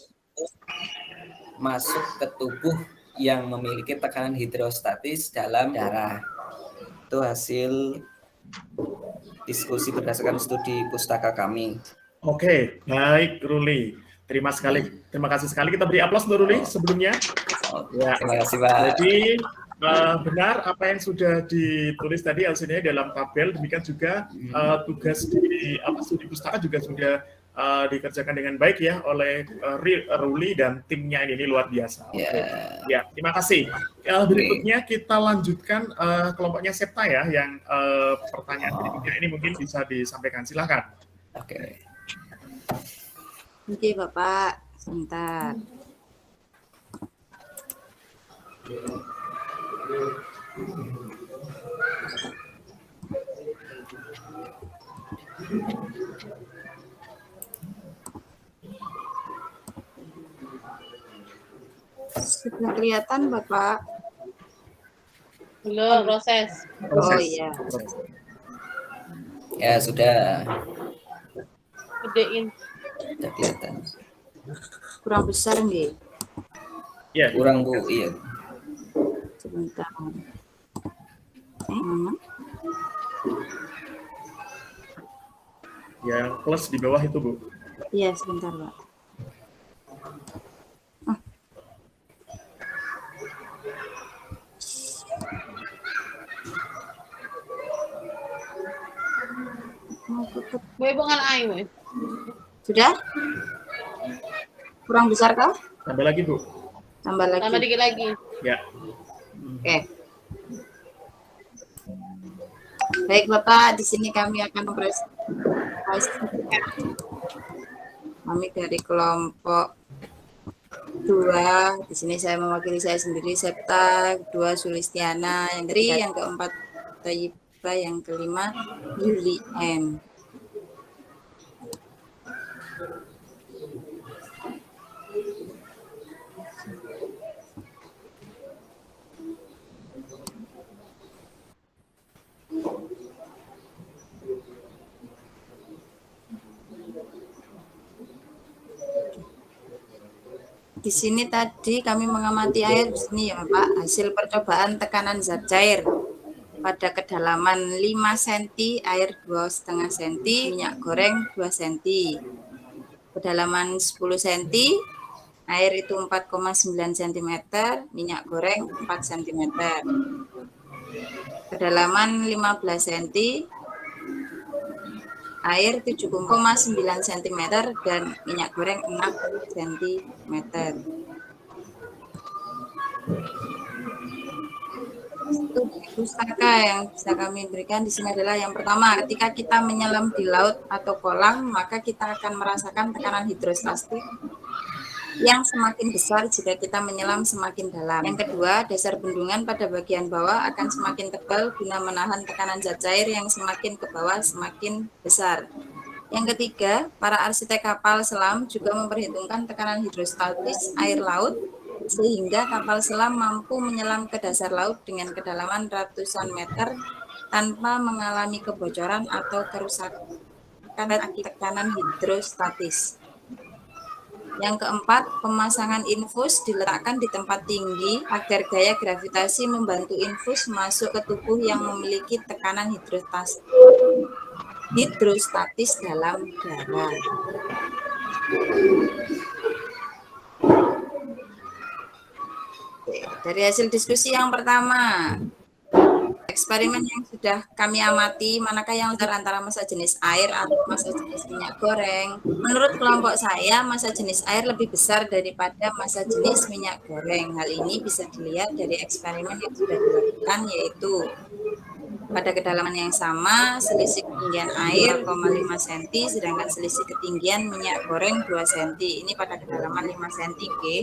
S4: masuk ke tubuh yang memiliki tekanan hidrostatis dalam darah. Itu hasil diskusi berdasarkan studi pustaka kami.
S1: Oke, baik Ruli. Terima kasih sekali. Kita beri aplaus untuk Ruli sebelumnya. Ya.
S4: Terima kasih, Pak.
S1: Jadi benar apa yang sudah ditulis tadi hasilnya dalam tabel. Demikian juga tugas di studi pustaka juga sudah dikerjakan dengan baik ya oleh Ruli dan timnya ini luar biasa. Ya, terima kasih. Berikutnya kita lanjutkan kelompoknya Septa ya, yang pertanyaan berikutnya ini mungkin bisa disampaikan. Silakan.
S4: Oke.
S8: Oke, Bapak. Sebentar. Sudah kelihatan, Bapak?
S3: Belum, proses.
S8: Oh iya.
S4: Ya, sudah.
S3: Gedein.
S4: Sudah kelihatan.
S8: Kurang besar nggih?
S1: Ya,
S4: Kurang, Bu. Iya.
S8: Sebentar. Mana?
S1: yang plus di bawah itu, Bu.
S8: Iya, sebentar, Pak.
S3: Gue bukan air.
S8: Sudah? Kurang besar kah?
S1: Tambah lagi, Bu.
S8: Tambah lagi.
S3: Tambah dikit lagi.
S1: Ya.
S8: Oke. Baik, Bapak, di sini kami akan mempresentasikan. Kami dari kelompok 2. Di sini saya mewakili saya sendiri, Septa, 2 Sulistiana, yang ketiga, yang keempat Tayyiba, yang kelima Yuli M. Di sini tadi kami mengamati air di sini ya Pak, hasil percobaan tekanan zat cair pada kedalaman 5 cm, air 2,5 cm, minyak goreng 2 cm. Kedalaman 10 cm, air itu 4,9 cm, minyak goreng 4 cm. Kedalaman 15 cm, air 7,9 cm dan minyak goreng 6 cm. Studi pustaka yang bisa kami berikan di sini adalah yang pertama, ketika kita menyelam di laut atau kolam, maka kita akan merasakan tekanan hidrostatik yang semakin besar jika kita menyelam semakin dalam. Yang kedua, dasar bendungan pada bagian bawah akan semakin tebal guna menahan tekanan zat cair yang semakin ke bawah semakin besar. Yang ketiga, para arsitek kapal selam juga memperhitungkan tekanan hidrostatis air laut sehingga kapal selam mampu menyelam ke dasar laut dengan kedalaman ratusan meter tanpa mengalami kebocoran atau kerusakan akibat tekanan hidrostatis. Yang keempat, pemasangan infus diletakkan di tempat tinggi agar gaya gravitasi membantu infus masuk ke tubuh yang memiliki tekanan hidrostatis dalam darah. Dari hasil diskusi yang pertama, eksperimen yang sudah kami amati, manakah yang besar antara massa jenis air atau massa jenis minyak goreng? Menurut kelompok saya, massa jenis air lebih besar daripada massa jenis minyak goreng. Hal ini bisa dilihat dari eksperimen yang sudah dilakukan, yaitu pada kedalaman yang sama, selisih ketinggian air 5 cm, sedangkan selisih ketinggian minyak goreng 2 cm. Ini pada kedalaman 5 cm, oke.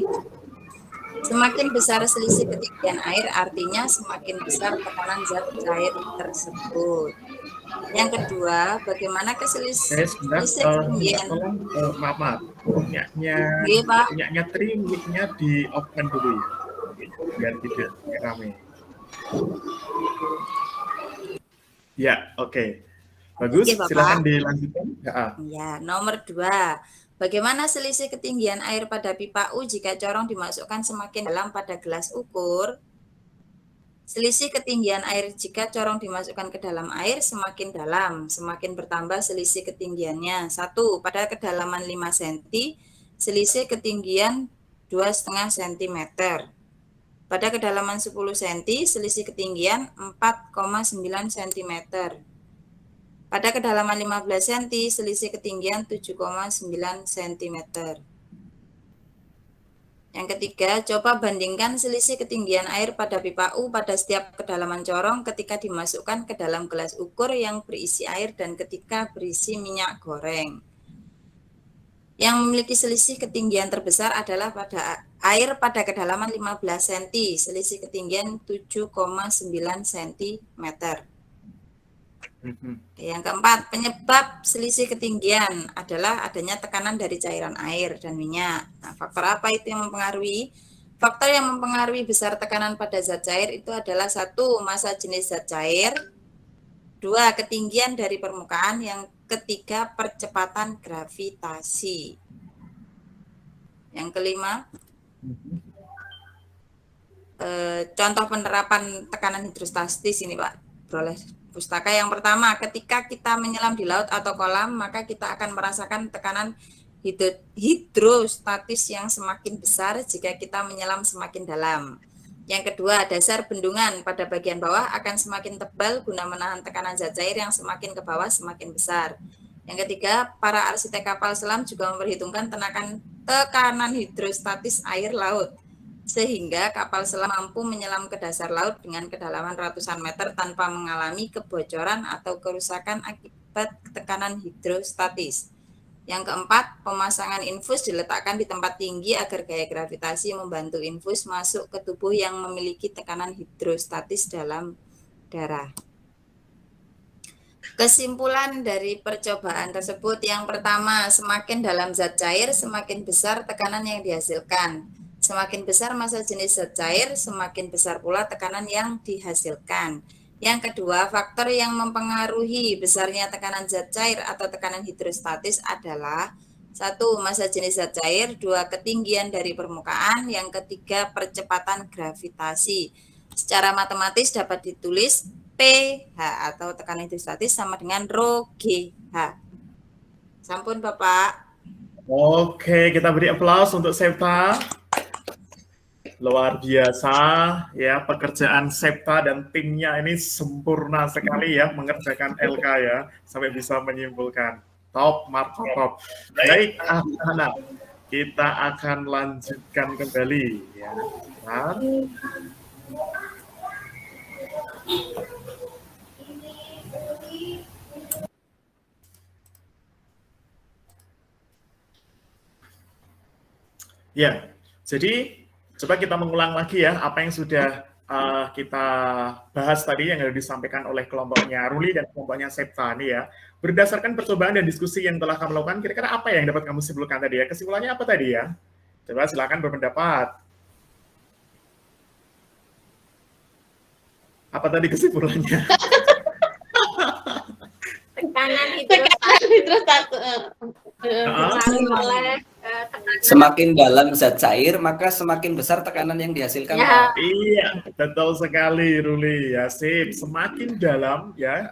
S8: Semakin besar selisih ketinggian air, artinya semakin besar tekanan zat cair tersebut. Yang kedua, bagaimana selisih ketinggian?
S1: Maaf,
S8: Iya, Pak.
S1: punyanya Tri, mic-nya di off-kan dulu ya, biar tidak rame. Ya, oke. Bagus,
S8: Oke, Bapak.
S1: silakan dilanjutkan.
S8: Ya, nomor 2. Bagaimana selisih ketinggian air pada pipa U jika corong dimasukkan semakin dalam pada gelas ukur? Selisih ketinggian air jika corong dimasukkan ke dalam air semakin dalam, semakin bertambah selisih ketinggiannya. 1. Pada kedalaman 5 cm, selisih ketinggian 2,5 cm. Pada kedalaman 10 cm, selisih ketinggian 4,9 cm. Pada kedalaman 15 cm, selisih ketinggian 7,9 cm. Yang ketiga, coba bandingkan selisih ketinggian air pada pipa U pada setiap kedalaman corong ketika dimasukkan ke dalam gelas ukur yang berisi air dan ketika berisi minyak goreng. Yang memiliki selisih ketinggian terbesar adalah pada air pada kedalaman 15 cm, selisih ketinggian 7,9 cm. Yang keempat, penyebab selisih ketinggian adalah adanya tekanan dari cairan air dan minyak. Nah, faktor apa itu yang mempengaruhi? Faktor yang mempengaruhi besar tekanan pada zat cair itu adalah 1. Massa jenis zat cair, 2. Ketinggian dari permukaan, yang ketiga percepatan gravitasi. Yang kelima, contoh penerapan tekanan hidrostatis ini Pak, beroleh pustaka. Yang pertama, ketika kita menyelam di laut atau kolam, maka kita akan merasakan tekanan hidrostatis yang semakin besar jika kita menyelam semakin dalam. Yang kedua, dasar bendungan pada bagian bawah akan semakin tebal guna menahan tekanan zat cair yang semakin ke bawah semakin besar. Yang ketiga, para arsitek kapal selam juga memperhitungkan tekanan hidrostatis air laut, sehingga kapal selam mampu menyelam ke dasar laut dengan kedalaman ratusan meter tanpa mengalami kebocoran atau kerusakan akibat tekanan hidrostatis. Yang keempat, pemasangan infus diletakkan di tempat tinggi agar gaya gravitasi membantu infus masuk ke tubuh yang memiliki tekanan hidrostatis dalam darah. Kesimpulan dari percobaan tersebut, yang pertama, semakin dalam zat cair, semakin besar tekanan yang dihasilkan. Semakin besar massa jenis zat cair, semakin besar pula tekanan yang dihasilkan. Yang kedua, faktor yang mempengaruhi besarnya tekanan zat cair atau tekanan hidrostatis adalah 1. Massa jenis zat cair, 2. Ketinggian dari permukaan, yang ketiga percepatan gravitasi. Secara matematis dapat ditulis pH atau tekanan hidrostatis sama dengan rho GH. Sampun Bapak.
S1: Oke, kita beri aplaus untuk Septa. Luar biasa ya, pekerjaan Septa dan timnya ini sempurna sekali ya, mengerjakan LK ya sampai bisa menyimpulkan. Top, marco top. Baik, anak-anak, kita akan lanjutkan kembali ya. Nah. Ya, jadi coba kita mengulang lagi ya apa yang sudah kita bahas tadi yang sudah disampaikan oleh kelompoknya Ruli dan kelompoknya Septa nih ya. Berdasarkan percobaan dan diskusi yang telah kamu lakukan, kira-kira apa yang dapat kamu simpulkan tadi ya? Kesimpulannya apa tadi ya? Coba silakan berpendapat. Apa tadi kesimpulannya?
S2: Tekanan
S3: hidrostatis.
S4: Semakin dalam zat cair, maka semakin besar tekanan yang dihasilkan.
S2: Ya.
S1: Iya, betul sekali Ruli ya, sip. Semakin dalam ya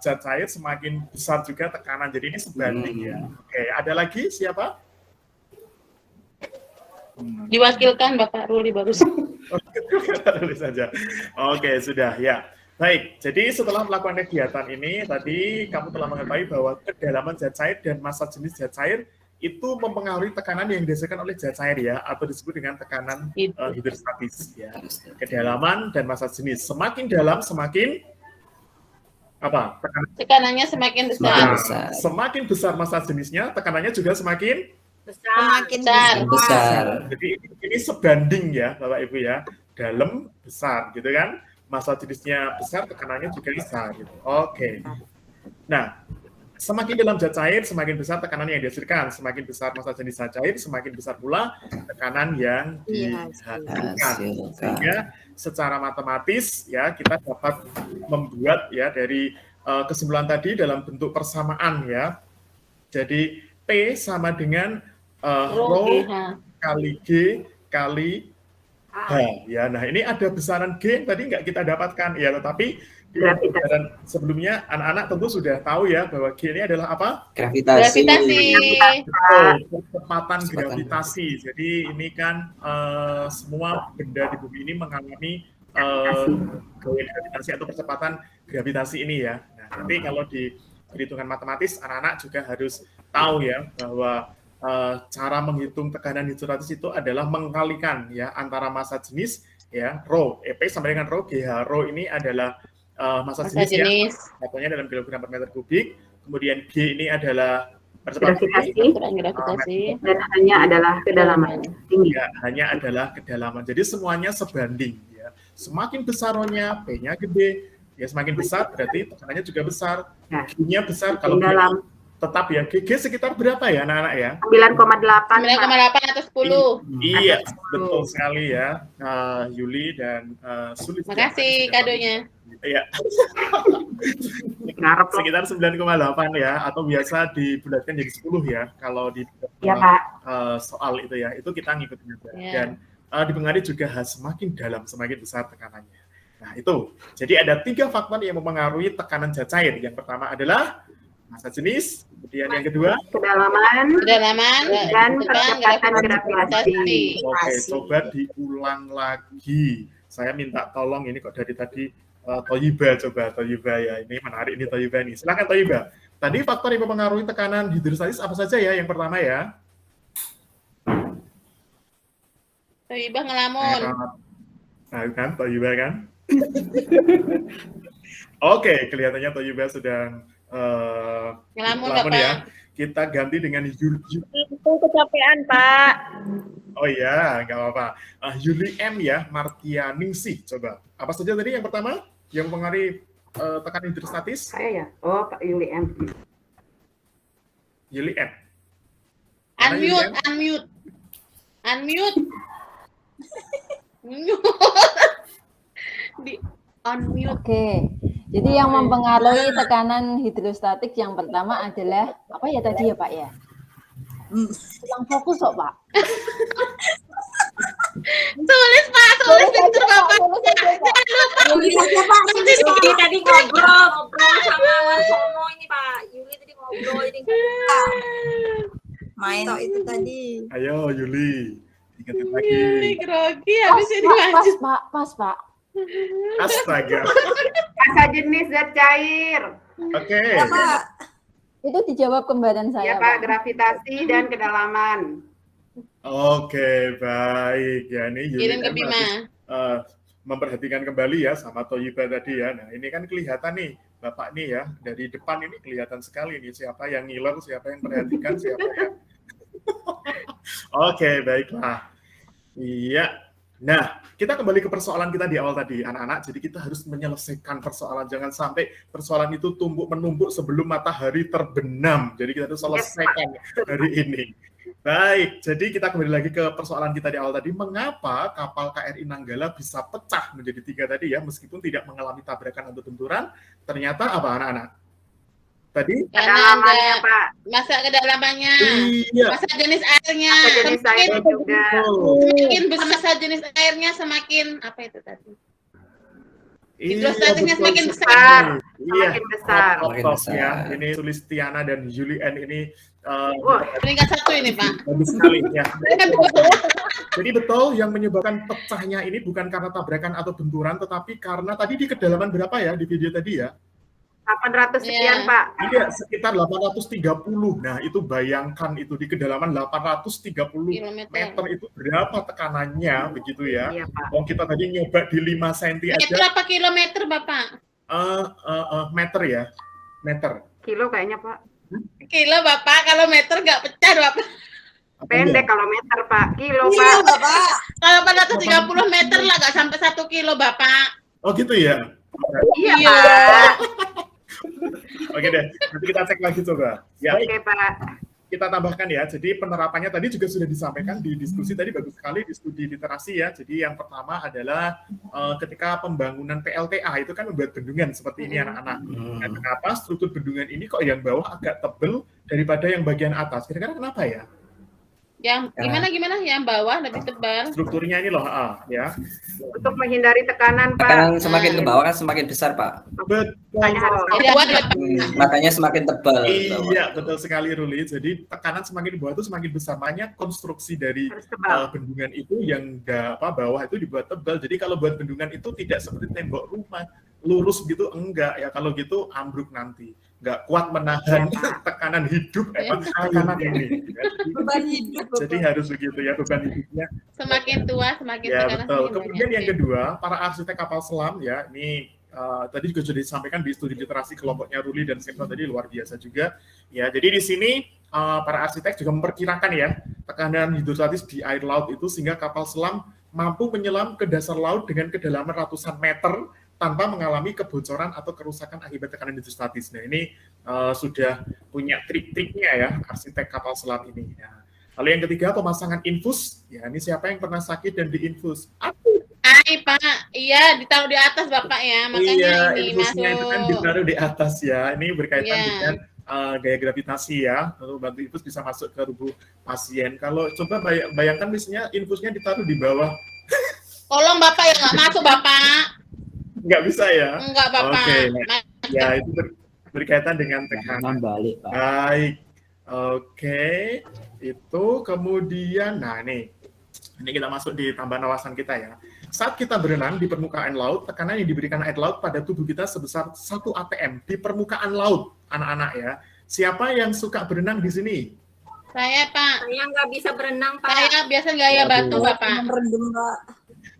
S1: zat cair, semakin besar juga tekanan. Jadi ini sebanding ya. Oke, ada lagi siapa?
S3: Diwakilkan Bapak Ruli barusan.
S1: Ruli saja. Oke, sudah ya. Baik, jadi setelah melakukan kegiatan ini, tadi kamu telah mengetahui bahwa kedalaman zat cair dan massa jenis zat cair itu mempengaruhi tekanan yang dihasilkan oleh zat cair ya, atau disebut dengan tekanan hidrostatis ya. Kedalaman dan massa jenis. Semakin dalam, semakin apa?
S3: Tekanannya semakin besar.
S4: besar.
S1: Semakin besar massa jenisnya, tekanannya juga semakin
S8: Semakin
S4: besar.
S1: Jadi ini sebanding ya Bapak Ibu ya, dalam besar gitu kan, massa jenisnya besar, tekanannya juga besar gitu. Oke. Nah, semakin dalam zat cair, semakin besar tekanan yang dihasilkan, semakin besar massa jenis zat cair, semakin besar pula tekanan yang dihasilkan. Sehingga secara matematis ya kita dapat membuat ya dari kesimpulan tadi dalam bentuk persamaan ya. Jadi P sama dengan rho kali G kali H ya. Nah ini ada besaran G yang tadi nggak kita dapatkan ya, tetapi di pelajaran sebelumnya anak-anak tentu sudah tahu ya bahwa G ini adalah apa?
S4: Gravitasi.
S1: Betul, kecepatan gravitasi. Jadi ini kan semua benda di bumi ini mengalami gaya gravitasi atau percepatan gravitasi ini ya. Nah nanti kalau di perhitungan matematis anak-anak juga harus tahu ya bahwa cara menghitung tekanan hidrostatis itu adalah mengkalikan ya antara massa jenis ya rho EP sama dengan rho GH. Rho ini adalah massa jenis ya, satunya dalam kilogram per meter kubik. Kemudian G ini adalah
S2: gravitasi dan hanya adalah kedalaman tinggi.
S1: Ya, hanya adalah kedalaman. Jadi semuanya sebanding ya. Semakin besar rho-nya, P-nya gede, ya semakin besar berarti tekanannya juga besar. G-nya besar kalau
S2: dalam
S1: tetap ya. G sekitar berapa ya anak-anak ya?
S3: 9,8 atau 10.
S1: Iya, betul sekali ya. Yuli dan Sulit.
S3: Makasih kadonya.
S1: Iya. Sekitar 9,8 ya, atau biasa dibulatkan jadi 10 ya kalau di soal itu ya. Itu kita ngikutin juga. Dan dipengaruhi juga semakin dalam, semakin besar tekanannya. Nah itu, jadi ada 3 faktor yang mempengaruhi tekanan zat cair. Yang pertama adalah massa jenis, kemudian yang kedua
S2: kedalaman dan percepatan gravitasi.
S1: Oke, coba diulang lagi. Saya minta tolong ini kok dari tadi Toyiba ya. Ini menarik ini Toyiba nih. Silakan Toyiba. Tadi faktor yang mempengaruhi tekanan hidrostatis apa saja ya? Yang pertama ya.
S3: Toyiba ngelamun.
S1: Nah, kan Toyiba kan? Oke, kelihatannya Toyiba sedang ngelamun ya. Kita ganti dengan Yuli.
S5: Itu kecapean, Pak.
S1: Oh iya, nggak apa-apa. Yuli M ya, Martianingsih. Coba. Apa saja tadi yang pertama? Yang mempengaruhi tekanan hidrostatis?
S2: Saya ya. Oh, Pak Yuli M.
S1: Yuli M.
S3: Unmute. Di unmute.
S10: Oke. Jadi yang mempengaruhi tekanan hidrostatik yang pertama adalah apa ya tadi ya Pak ya? Kurang fokus kok Pak.
S3: Tulis Pak, tulis pintu Bapak.
S8: Tulis aja Pak. Yuli tadi ngobrol sama Warsono ini Pak. Yuli tadi ngobrol ini main itu tadi.
S1: Ayo Yuli, ingetin lagi.
S3: Yuli grogi habis ini lanjut.
S10: Pas Pak.
S1: Astaga.
S2: Massa jenis zat cair.
S1: Oke.
S8: Ya, Pak.
S10: Itu dijawab kembaran saya.
S2: Ya Pak, gravitasi dan kedalaman.
S1: Oke, baik. Ya ini Yuli
S3: Kirim ke Bima.
S1: Memperhatikan kembali ya sama Toyiba tadi ya. Nah ini kan kelihatan nih Bapak nih ya, dari depan ini kelihatan sekali nih siapa yang ngiler, siapa yang perhatikan, siapa yang Oke, baiklah. Iya. Nah, kita kembali ke persoalan kita di awal tadi, anak-anak. Jadi kita harus menyelesaikan persoalan. Jangan sampai persoalan itu menumpuk sebelum matahari terbenam. Jadi kita harus selesaikan hari ini. Baik, jadi kita kembali lagi ke persoalan kita di awal tadi. Mengapa kapal KRI Nanggala bisa pecah menjadi 3 tadi ya, meskipun tidak mengalami tabrakan atau benturan? Ternyata apa anak-anak? Tadi?
S2: Kedalamannya Pak.
S3: Masa kedalamannya.
S1: Iya.
S3: Masa jenis airnya.
S2: Massa jenis air juga.
S3: Semakin besar masa jenis airnya semakin apa itu tadi? Hidrostatiknya
S1: betul
S3: semakin
S1: sekali. Iya,
S2: Semakin besar.
S4: Semakin
S1: top
S4: besar.
S1: ya. Ini Sulistiana dan Julien ini
S2: Wah,
S3: peringkat 1 ini, Pak.
S1: bagus sekali ya.
S3: Peringkat 2.
S1: Jadi betul yang menyebabkan pecahnya ini bukan karena tabrakan atau benturan, tetapi karena tadi di kedalaman berapa ya di video tadi ya?
S2: 800 sekian,
S3: Iya.
S2: Pak.
S1: Iya, sekitar 830. Nah, itu bayangkan itu di kedalaman 830
S3: Kilometer.
S1: meter itu berapa tekanannya begitu ya.
S2: Iya, Pak.
S1: Oh, kita tadi nyoba di 5 cm
S3: Meter
S1: aja.
S3: apa kilometer, Bapak?
S1: Meter ya. Meter.
S2: Kilo kayaknya, Pak.
S3: Kilo, Bapak. Kalau meter nggak pecah, Bapak.
S1: Apa
S2: Pendek
S1: ya?
S2: kalau meter, Pak. Kilo,
S8: Iya,
S2: Pak.
S8: Bapak.
S3: Kalau 430 meter lah nggak sampai 1 kilo, Bapak.
S1: Oh, gitu ya.
S2: Iya,
S3: Iya.
S2: Pak.
S1: Oke deh, nanti kita cek lagi coba. Ya,
S2: Oke, Pak.
S1: kita tambahkan ya. Jadi penerapannya tadi juga sudah disampaikan di diskusi tadi, bagus sekali di studi literasi ya. Jadi yang pertama adalah ketika pembangunan PLTA itu kan membuat bendungan seperti ini anak-anak. Nah, kenapa struktur bendungan ini kok yang bawah agak tebel daripada yang bagian atas? Kira-kira kenapa ya?
S3: Yang gimana? Yang bawah lebih tebal.
S1: Strukturnya ini loh, ya.
S2: Untuk menghindari tekanan, Pak.
S4: Tekanan semakin ke bawah kan semakin besar, Pak.
S1: Betul.
S3: Jadi buat
S4: Makanya semakin tebal.
S1: Iya, betul sekali Ruli. Jadi tekanan semakin di bawah itu semakin besar. Makanya konstruksi dari
S2: Harus tebal.
S1: bendungan itu yang bawah itu dibuat tebal. Jadi kalau buat bendungan itu tidak seperti tembok rumah lurus gitu, enggak ya. Kalau gitu ambruk nanti. Nggak kuat menahan tekanan hidup, tekanan ini. Ya.
S8: Beban hidup, Bapak.
S1: Jadi harus begitu ya, beban hidupnya.
S3: semakin tua semakin
S1: Ya
S3: tekanan
S1: betul.
S3: semakin
S1: Kemudian
S3: banyak.
S1: yang kedua, para arsitek kapal selam ya, ini tadi juga sudah disampaikan di studi literasi kelompoknya Ruli dan Septo tadi luar biasa juga. Ya, jadi di sini para arsitek juga memperkirakan ya tekanan hidrostatis di air laut itu sehingga kapal selam mampu menyelam ke dasar laut dengan kedalaman ratusan meter tanpa mengalami kebocoran atau kerusakan akibat tekanan hidrostatis. Nah, ini sudah punya trik-triknya ya arsitek kapal selam ini. Nah, lalu yang ketiga pemasangan infus. Ya, ini siapa yang pernah sakit dan diinfus? Aku.
S3: Pak, iya ditaruh di atas Bapak ya, makanya
S1: Iya,
S3: ini
S1: infusnya
S3: masuk.
S1: itu kan ditaruh di atas ya. Ini berkaitan
S3: Iya.
S1: dengan gaya gravitasi ya. Lalu bantu infus bisa masuk ke tubuh pasien. Kalau coba bayangkan misalnya infusnya ditaruh di bawah.
S3: Tolong Bapak ya nggak masuk Bapak.
S1: Nggak bisa ya?
S3: Enggak Bapak.
S1: Oke, nah, ya itu berkaitan dengan tekanan.
S7: balik, Pak.
S1: Baik, oke, itu kemudian, nah ini kita masuk di tambahan wawasan kita ya. Saat kita berenang di permukaan laut, tekanan yang diberikan air laut pada tubuh kita sebesar 1 atm di permukaan laut, anak-anak ya. Siapa yang suka berenang di sini?
S3: Saya Pak.
S11: Saya nggak bisa berenang, Pak.
S3: Saya biasa gaya batu Bapak.
S8: Merendam, Pak.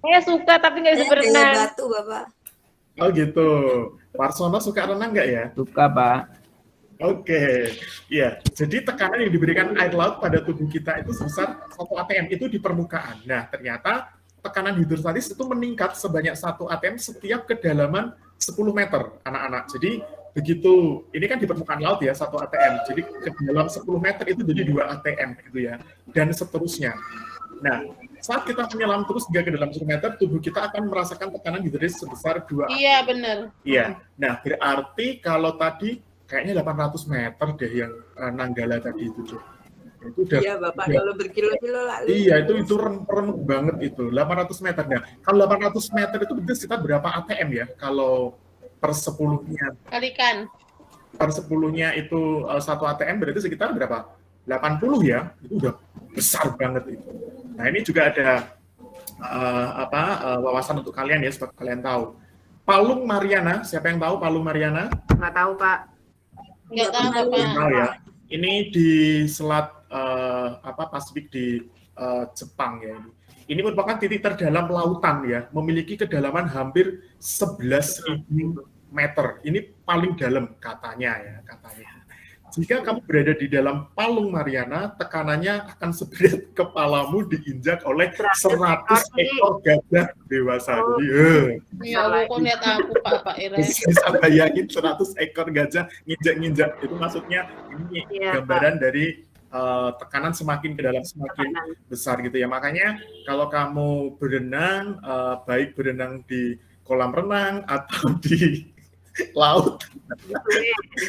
S10: Saya suka tapi nggak bisa
S8: Saya gaya
S10: berenang.
S8: batu, Bapak.
S1: Oh gitu. Warsono suka renang nggak ya?
S7: Suka, Pak.
S1: Oke, ya. Jadi tekanan yang diberikan air laut pada tubuh kita itu sebesar 1 atm itu di permukaan. Nah, ternyata tekanan hidrostatis itu meningkat sebanyak 1 atm setiap kedalaman 10 meter, anak-anak. Jadi begitu, ini kan di permukaan laut ya 1 atm. Jadi ke dalam 10 meter itu jadi 2 atm gitu ya. Dan seterusnya. Nah, saat kita menyelam terus hingga ke dalam 10 meter, tubuh kita akan merasakan tekanan hidrostatis sebesar 2 atm.
S3: Iya benar.
S1: Iya. Nah, berarti kalau tadi kayaknya 800 meter deh yang Nanggala tadi itu, Cuk. Itu udah,
S8: Iya, Bapak.
S1: udah-
S8: Kalau berkilo-kilo lalu.
S1: iya, itu remuk banget itu, 800 meter. Nah, kalau 800 meter itu berarti sekitar berapa ATM ya? Kalau per 10-nya,
S3: Kalikan.
S1: per 10-nya itu 1 ATM berarti sekitar berapa? 80 ya? Itu udah besar banget itu. Nah, ini juga ada wawasan untuk kalian ya, supaya kalian tahu. Palung Mariana, siapa yang tahu Palung Mariana?
S2: Nggak tahu, Pak.
S3: Nggak tahu
S1: Belum
S3: Bapak.
S1: tahu ya. Ini di selat Pasifik di Jepang ya ini. Ini merupakan titik terdalam lautan ya, memiliki kedalaman hampir 11.000 meter. Ini paling dalam katanya ya, katanya. Jika kamu berada di dalam Palung Mariana, tekanannya akan seberat kepalamu diinjak oleh 100 ekor gajah dewasa. Jadi,
S3: Ya Allah, kok lihat aku Pak Ira.
S1: bisa bayangin 100 ekor gajah nginjak-nginjak. Itu maksudnya ini
S2: Iya,
S1: gambaran dari tekanan semakin ke dalam semakin besar gitu ya. Makanya kalau kamu berenang, baik berenang di kolam renang atau di laut,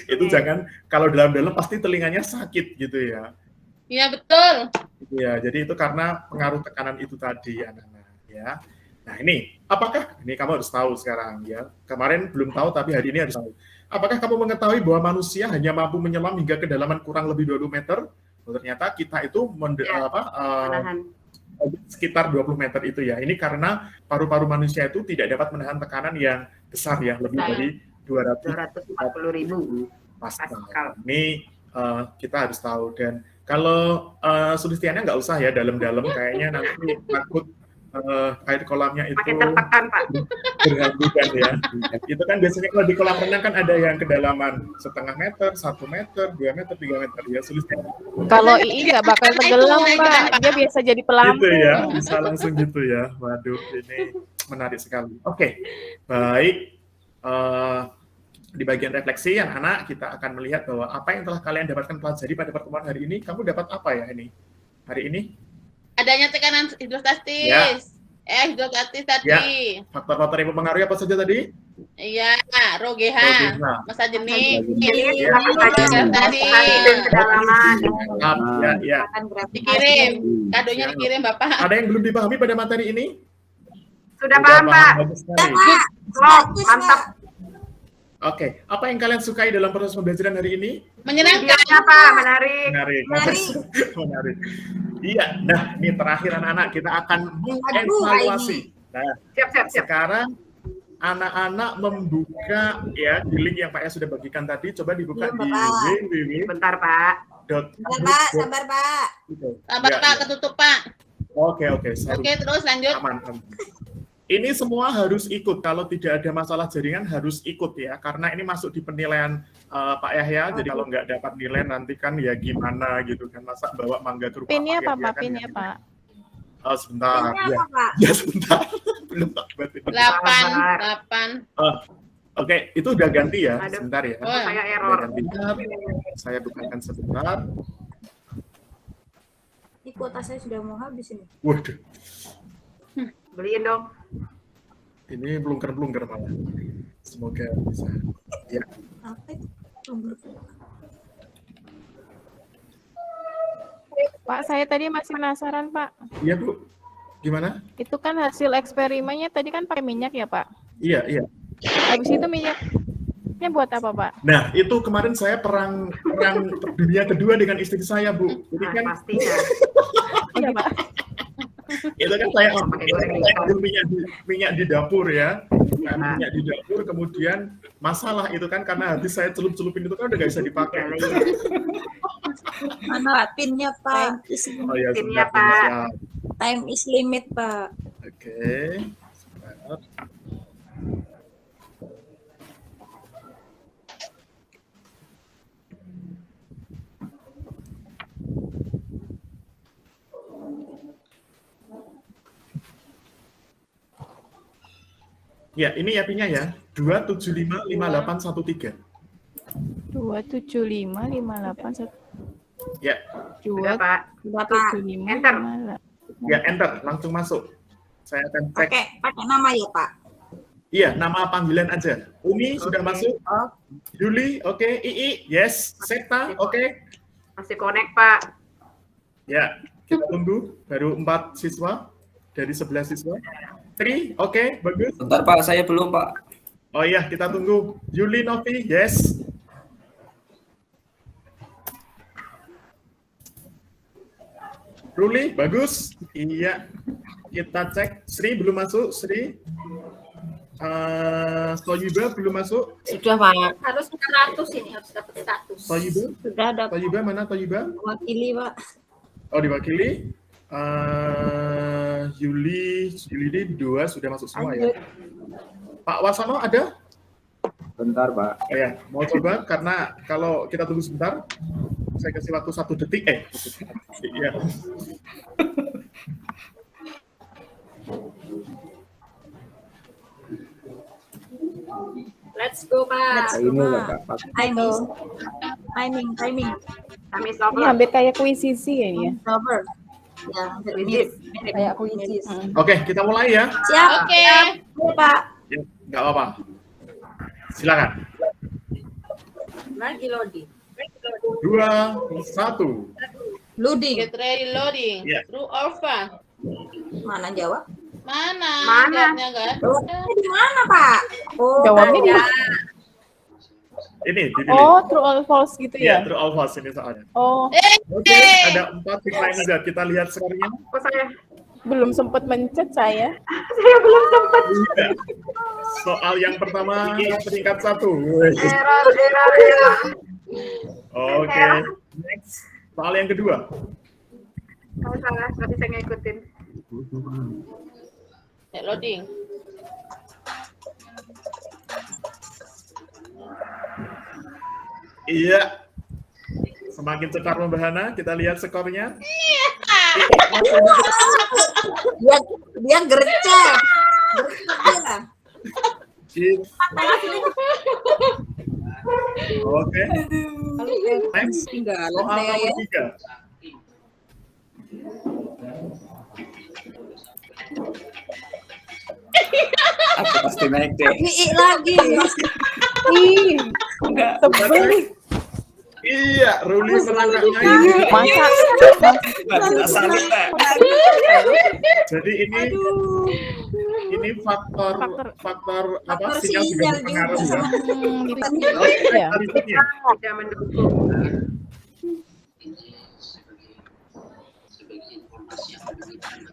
S1: itu jangan, kalau dalam-dalam pasti telinganya sakit gitu ya.
S3: Iya betul.
S1: Ya, jadi itu karena pengaruh tekanan itu tadi, anak-anak ya. Nah, ini Apakah, ini kamu harus tahu sekarang ya, kemarin belum tahu tapi hari ini harus tahu. Apakah kamu mengetahui bahwa manusia hanya mampu menyelam hingga kedalaman kurang lebih 20 meter? Ternyata kita itu sekitar 20 meter itu ya. Ini karena paru-paru manusia itu tidak dapat menahan tekanan yang besar ya, lebih dari
S2: 240.000
S1: Pascal. Ini kita harus tahu. Dan kalau Sulistiana nggak usah ya dalam-dalam, kayaknya nanti takut air kolamnya itu
S2: makin tertekan, Pak.
S1: berhamburan ya. Itu kan biasanya kalau di kolam renang kan ada yang kedalaman 0,5 meter, 1 meter, 2 meter, 3 meter ya, Sulistiana.
S5: Kalau II nggak bakal tenggelam, Pak. Dia biasa jadi pelampung.
S1: Gitu ya, bisa langsung gitu ya. Waduh, ini menarik sekali. Oke, baik. Di bagian refleksi yang anak, kita akan melihat bahwa apa yang telah kalian dapatkan pelajari pada pertemuan hari ini. Kamu dapat apa ya ini? Hari ini?
S3: Adanya tekanan hidrostatis.
S1: Ya.
S3: Hidrostatis tadi.
S1: Ya. Faktor-faktor yang mempengaruhi apa saja tadi?
S3: Iya, rho GH, masa jenis,
S2: tadi dan kedalaman.
S1: Ya.
S3: Dikirim, kadonya dikirim Bapak.
S1: Ada yang belum dipahami pada materi ini?
S2: Sudah paham, Pak. Mantap.
S1: Oke, apa yang kalian sukai dalam proses pembelajaran hari ini?
S3: Menyenangkan,
S2: Pak. Menarik.
S1: Menarik. Iya, nah ini terakhir anak-anak kita akan mengevaluasi. Nah,
S2: siap.
S1: Sekarang anak-anak membuka ya di link yang Pak Ya sudah bagikan tadi. Coba dibuka di www.
S2: Bentar, Pak.
S8: Sabar, Pak.
S3: Sabar, Pak, ketutup, Pak.
S1: Oke,
S3: terus lanjut.
S1: Aman. Ini semua harus ikut. Kalau tidak ada masalah jaringan harus ikut ya, karena ini masuk di penilaian Pak Yahya. Jadi kalau nggak dapat nilai nanti kan ya gimana gitu kan, masa bawa mangga ke rumah.
S5: Pinnya apa, Pak?
S1: Kan,
S5: Pinnya, Pak?
S1: Oh, sebentar. Ya sebentar. Belum tak buat ini.
S3: 8.
S1: Oke, itu udah ganti ya. Sebentar ya.
S2: Oh, saya error.
S1: Saya bukakan sebentar.
S8: Ini kuota saya sudah mau habis ini.
S1: Waduh.
S2: Beliin dong.
S1: Ini blungker-blungker malah. Semoga bisa. Ya.
S8: Apa itu? Blungker.
S5: Pak, saya tadi masih penasaran, Pak.
S1: Iya, Bu. Gimana?
S5: Itu kan hasil eksperimennya tadi kan pakai minyak ya, Pak?
S1: Iya.
S5: Habis itu minyaknya buat apa, Pak?
S1: Nah, itu kemarin saya perang dunia kedua dengan istri saya, Bu. Jadi kan
S2: pastinya.
S5: Iya, Pak.
S1: Itu kan saya ambil minyak di dapur ya. Minyak di dapur, kemudian masalah itu kan karena habis saya celup-celupin itu kan udah nggak bisa dipakai.
S8: Mana pinnya, Pak?
S1: Oh ya,
S2: Pinnya, Pak.
S8: Time is limit, Pak.
S1: Oke. Ya, ini ya pinnya ya. 2755813.
S5: 2755813.
S1: Ya.
S2: Sudah, Pak.
S5: 275.
S2: Enter.
S1: Ya, enter, langsung masuk. Saya akan cek.
S8: Pakai nama ya, Pak.
S1: Iya, nama panggilan aja. Umi sudah masuk. Yuli, oke. II, yes. Sekta, oke.
S2: Masih connect, Pak.
S1: Ya, kita tunggu. Baru 4 siswa dari 11 siswa. Tri, oke, bagus.
S4: Bentar Pak, saya belum Pak.
S1: Oh iya, kita tunggu. Yuli, Novi, yes. Ruli, bagus. Iya, kita cek. Sri belum masuk, Sri. Soyiba belum masuk.
S8: Sudah, Pak. Harus 100 ini, harus dapat 100.
S1: Soyiba?
S8: Sudah dapat.
S1: Soyiba mana Soyiba?
S8: Wakili, Pak.
S1: Oh, diwakili. Yuli ini 2 sudah masuk semua ya. Pak Wasono ada?
S7: Bentar, Pak.
S1: Oh ya, mau coba karena kalau kita tunggu sebentar, saya kasih waktu 1 detik. Iya.
S8: Let's go, Pak.
S7: Ini enggak, Pak.
S8: Timing.
S2: Kami
S5: Ini hampir kayak kuisisi ya ini ya.
S8: Cover. Ya, mirip.
S10: Kayak kuisis.
S1: Oke, kita mulai ya.
S8: Siap.
S3: Oke.
S8: Pak.
S1: Ya, nggak apa-apa. Silakan.
S8: Lagi loading.
S1: 2, 1.
S8: Loading.
S3: Get ready loading.
S1: Ya.
S3: True or false?
S8: Mana jawab?
S3: Mana?
S2: Mana?
S3: Jawabnya nggak ada.
S8: Di mana, Pak? Oh,
S5: Jawabnya di
S1: Ini dipilih.
S5: Oh, true or false gitu
S1: Iya,
S5: ya?
S1: true or false ini soalnya.
S5: Oh,
S1: Oke, ada 4 tim lain juga. Kita lihat skornya.
S2: Oh, saya
S5: belum sempat mencet saya.
S2: belum sempat.
S1: Iya. Soal yang pertama peringkat 1.
S2: Error.
S1: Oke, next. Soal yang kedua.
S2: Salah, nggak bisa ngikutin.
S3: Loading.
S1: Iya. Semakin cepat membahana, kita lihat skornya.
S8: Dia gercep.
S1: Oke. Next.
S8: Tinggal
S1: Soal nomor 3.
S4: Aku pasti naik deh.
S8: Ii lagi.
S5: Ih, sebel.
S1: Iya, Ruli melangkahnya ini.
S5: Masa?
S4: Salib, Pak.
S1: Jadi ini faktor apa sinyal juga berpengaruh ya.
S5: Ya.
S1: Berikutnya.
S2: Tidak mendukung.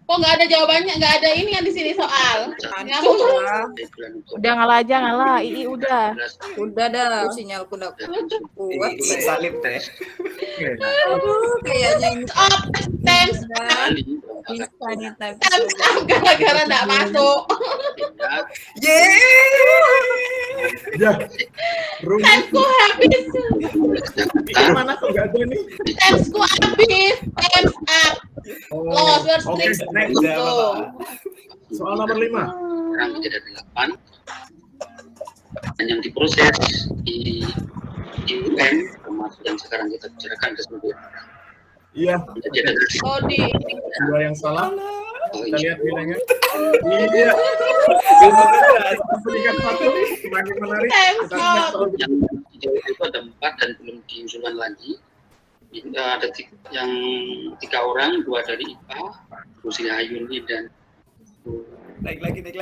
S3: Kok nggak ada jawabannya? Nggak ada ini kan di sini soal. Nyambung.
S5: Udah ngalah. Ii udah.
S8: Udah dah, sinyalku udah kuat.
S4: Ini salib deh.
S1: Oke.
S8: Aduh, kayaknya ini
S3: Stop. Times
S8: bisa nih tapi.
S3: times up gara-gara nggak masuk.
S1: Ya. Ruli.
S3: Timesku habis.
S1: Ini mana kok nggak ada nih?
S3: Timesku habis. Times up.
S1: Oh,
S3: Lost your
S1: oke,
S3: streak.
S1: next.
S3: Tuh.
S1: Soal nomor 5.
S11: Sekarang menjadi 8 dan yang diproses di UN termasuk yang sekarang kita bicarakan tersebut
S1: Iya,
S11: menjadi ada
S3: Oh di.
S1: 2 yang salah.
S11: oh,
S1: Kita
S11: ini
S1: lihat nilainya. Iya. Peringkat 1 semakin menarik.
S3: Times
S1: Kita lihat
S3: up.
S1: soal
S11: yang di Jawa itu ada 4 dan belum diusulkan lagi. Ada yang 3 orang, 2 dari IPA, Rusli Hayuni dan
S4: Naik lagi.
S11: dan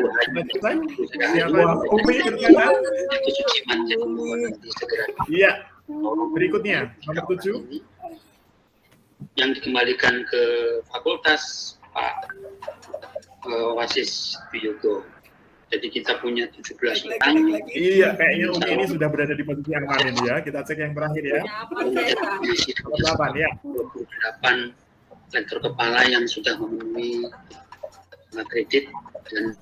S11: Wahyu.
S1: siapa yang Umi ternyata?
S11: Itu Suciman yang nanti segera
S1: Iya. Berikutnya nomor 7.
S11: yang dikembalikan ke fakultas Pak Wasis Wiyogo. Jadi kita punya 17 orang.
S1: Iya, kayaknya Umi ini sudah berada di posisi yang mana nih ya. Kita cek yang terakhir ya. Nomor 8 ya.
S11: 28 lektor kepala yang sudah memenuhi kredit dan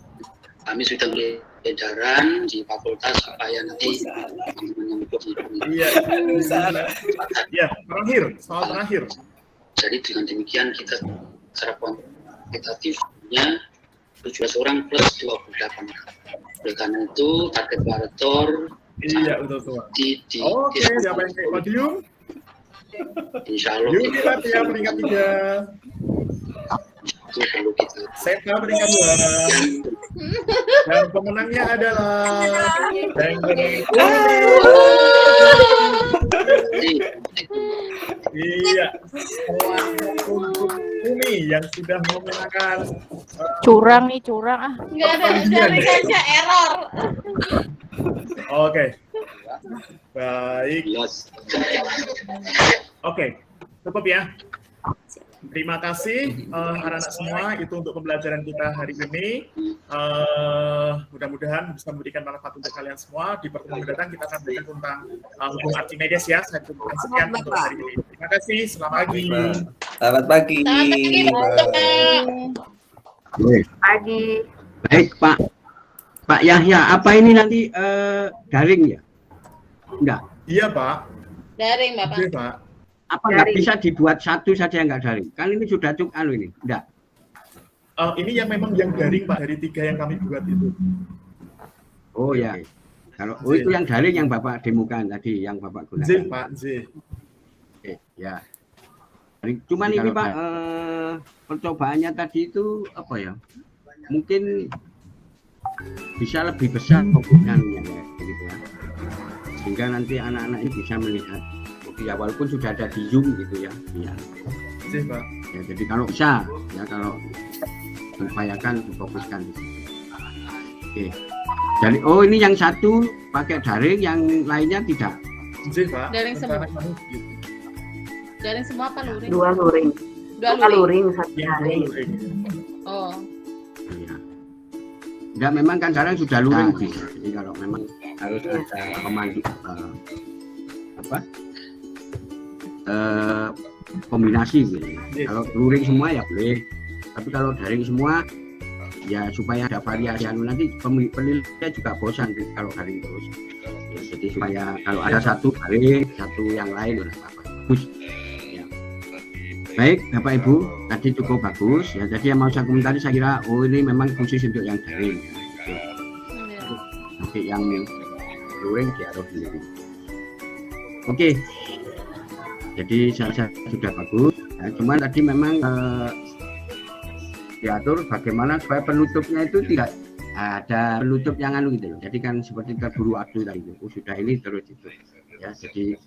S11: kami sudah mulai edaran di fakultas supaya nanti teman-teman yang
S1: Iya. Iya, terakhir, soal terakhir.
S11: jadi dengan demikian kita secara kuantitatifnya 17 orang plus 28 orang. Oleh karena itu target Pak
S1: Iya, betul tuh. Oke, siapa yang kayak podium?
S11: Insya Allah
S1: Yuni Latia peringkat 3.
S11: itu perlu kita
S1: Seta peringkat 2. Dan pemenangnya adalah Iya, selamat untuk Umi yang sudah memenangkan.
S5: Curang nih, curang ah.
S3: Nggak ada jaring aja error.
S1: Oke. Baik. Oke, cukup ya. Terima kasih anak-anak semua, itu untuk pembelajaran kita hari ini. Mudah-mudahan bisa memberikan manfaat untuk kalian semua. Di pertemuan mendatang kita akan belajar tentang hukum Archimedes ya. Saya cukupkan sekian untuk hari ini. Terima kasih, selamat pagi.
S4: Selamat pagi.
S2: Pagi.
S9: Baik, Pak Yahya, apa ini nanti daring ya? Enggak.
S1: Iya, Pak.
S3: Daring, Bapak.
S1: Oke, Pak.
S9: Apa nggak bisa dibuat satu saja yang nggak daring? Kan ini sudah cukup ini, enggak?
S1: Ini yang memang yang daring, Pak, dari 3 yang kami buat itu.
S9: Oh ya. Kalau itu yang daring yang Bapak demokan tadi, yang Bapak gunakan.
S1: Z, Pak, Z.
S9: Oke, ya. Cuman ini Pak, percobaannya tadi itu apa ya? Mungkin bisa lebih besar fokusnya ya, gitu ya. Sehingga nanti anak-anak ini bisa melihat. Ya walaupun sudah ada di Zoom gitu ya. Iya.
S1: Z, Pak.
S9: Ya jadi kalau bisa ya kalau upayakan difokuskan di situ. Oke. Jadi ini yang satu pakai daring, yang lainnya tidak.
S1: Pak.
S3: Daring semua. Daring semua apa luring?
S2: Dua luring.
S3: Dua luring.
S2: Satu daring.
S3: Oh.
S9: Ya. Enggak, memang kan sekarang sudah luring bisa. Jadi kalau memang harus ada pemandu kombinasi gitu. Kalau luring semua ya boleh. Tapi kalau daring semua ya supaya ada variasi nanti penelitinya juga bosan kalau daring terus. Ya, jadi supaya kalau ada satu daring, satu yang lain udah bagus. Ya. Baik Bapak Ibu, tadi cukup bagus ya. Jadi yang mau saya komentari saya kira ini memang khusus untuk yang daring. Oke, yang luring diatur sendiri. Oke. Jadi saya sudah bagus. Ya, cuman tadi memang diatur bagaimana supaya penutupnya itu tidak ada penutup yang gitu loh. Jadi kan seperti terburu waktu tadi itu. Sudah ini terus itu. Ya, jadi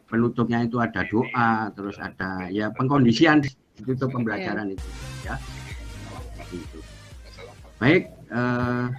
S9: penutupnya itu ada doa, terus ada ya pengkondisian itu pembelajaran itu ya. Gitu. Baik,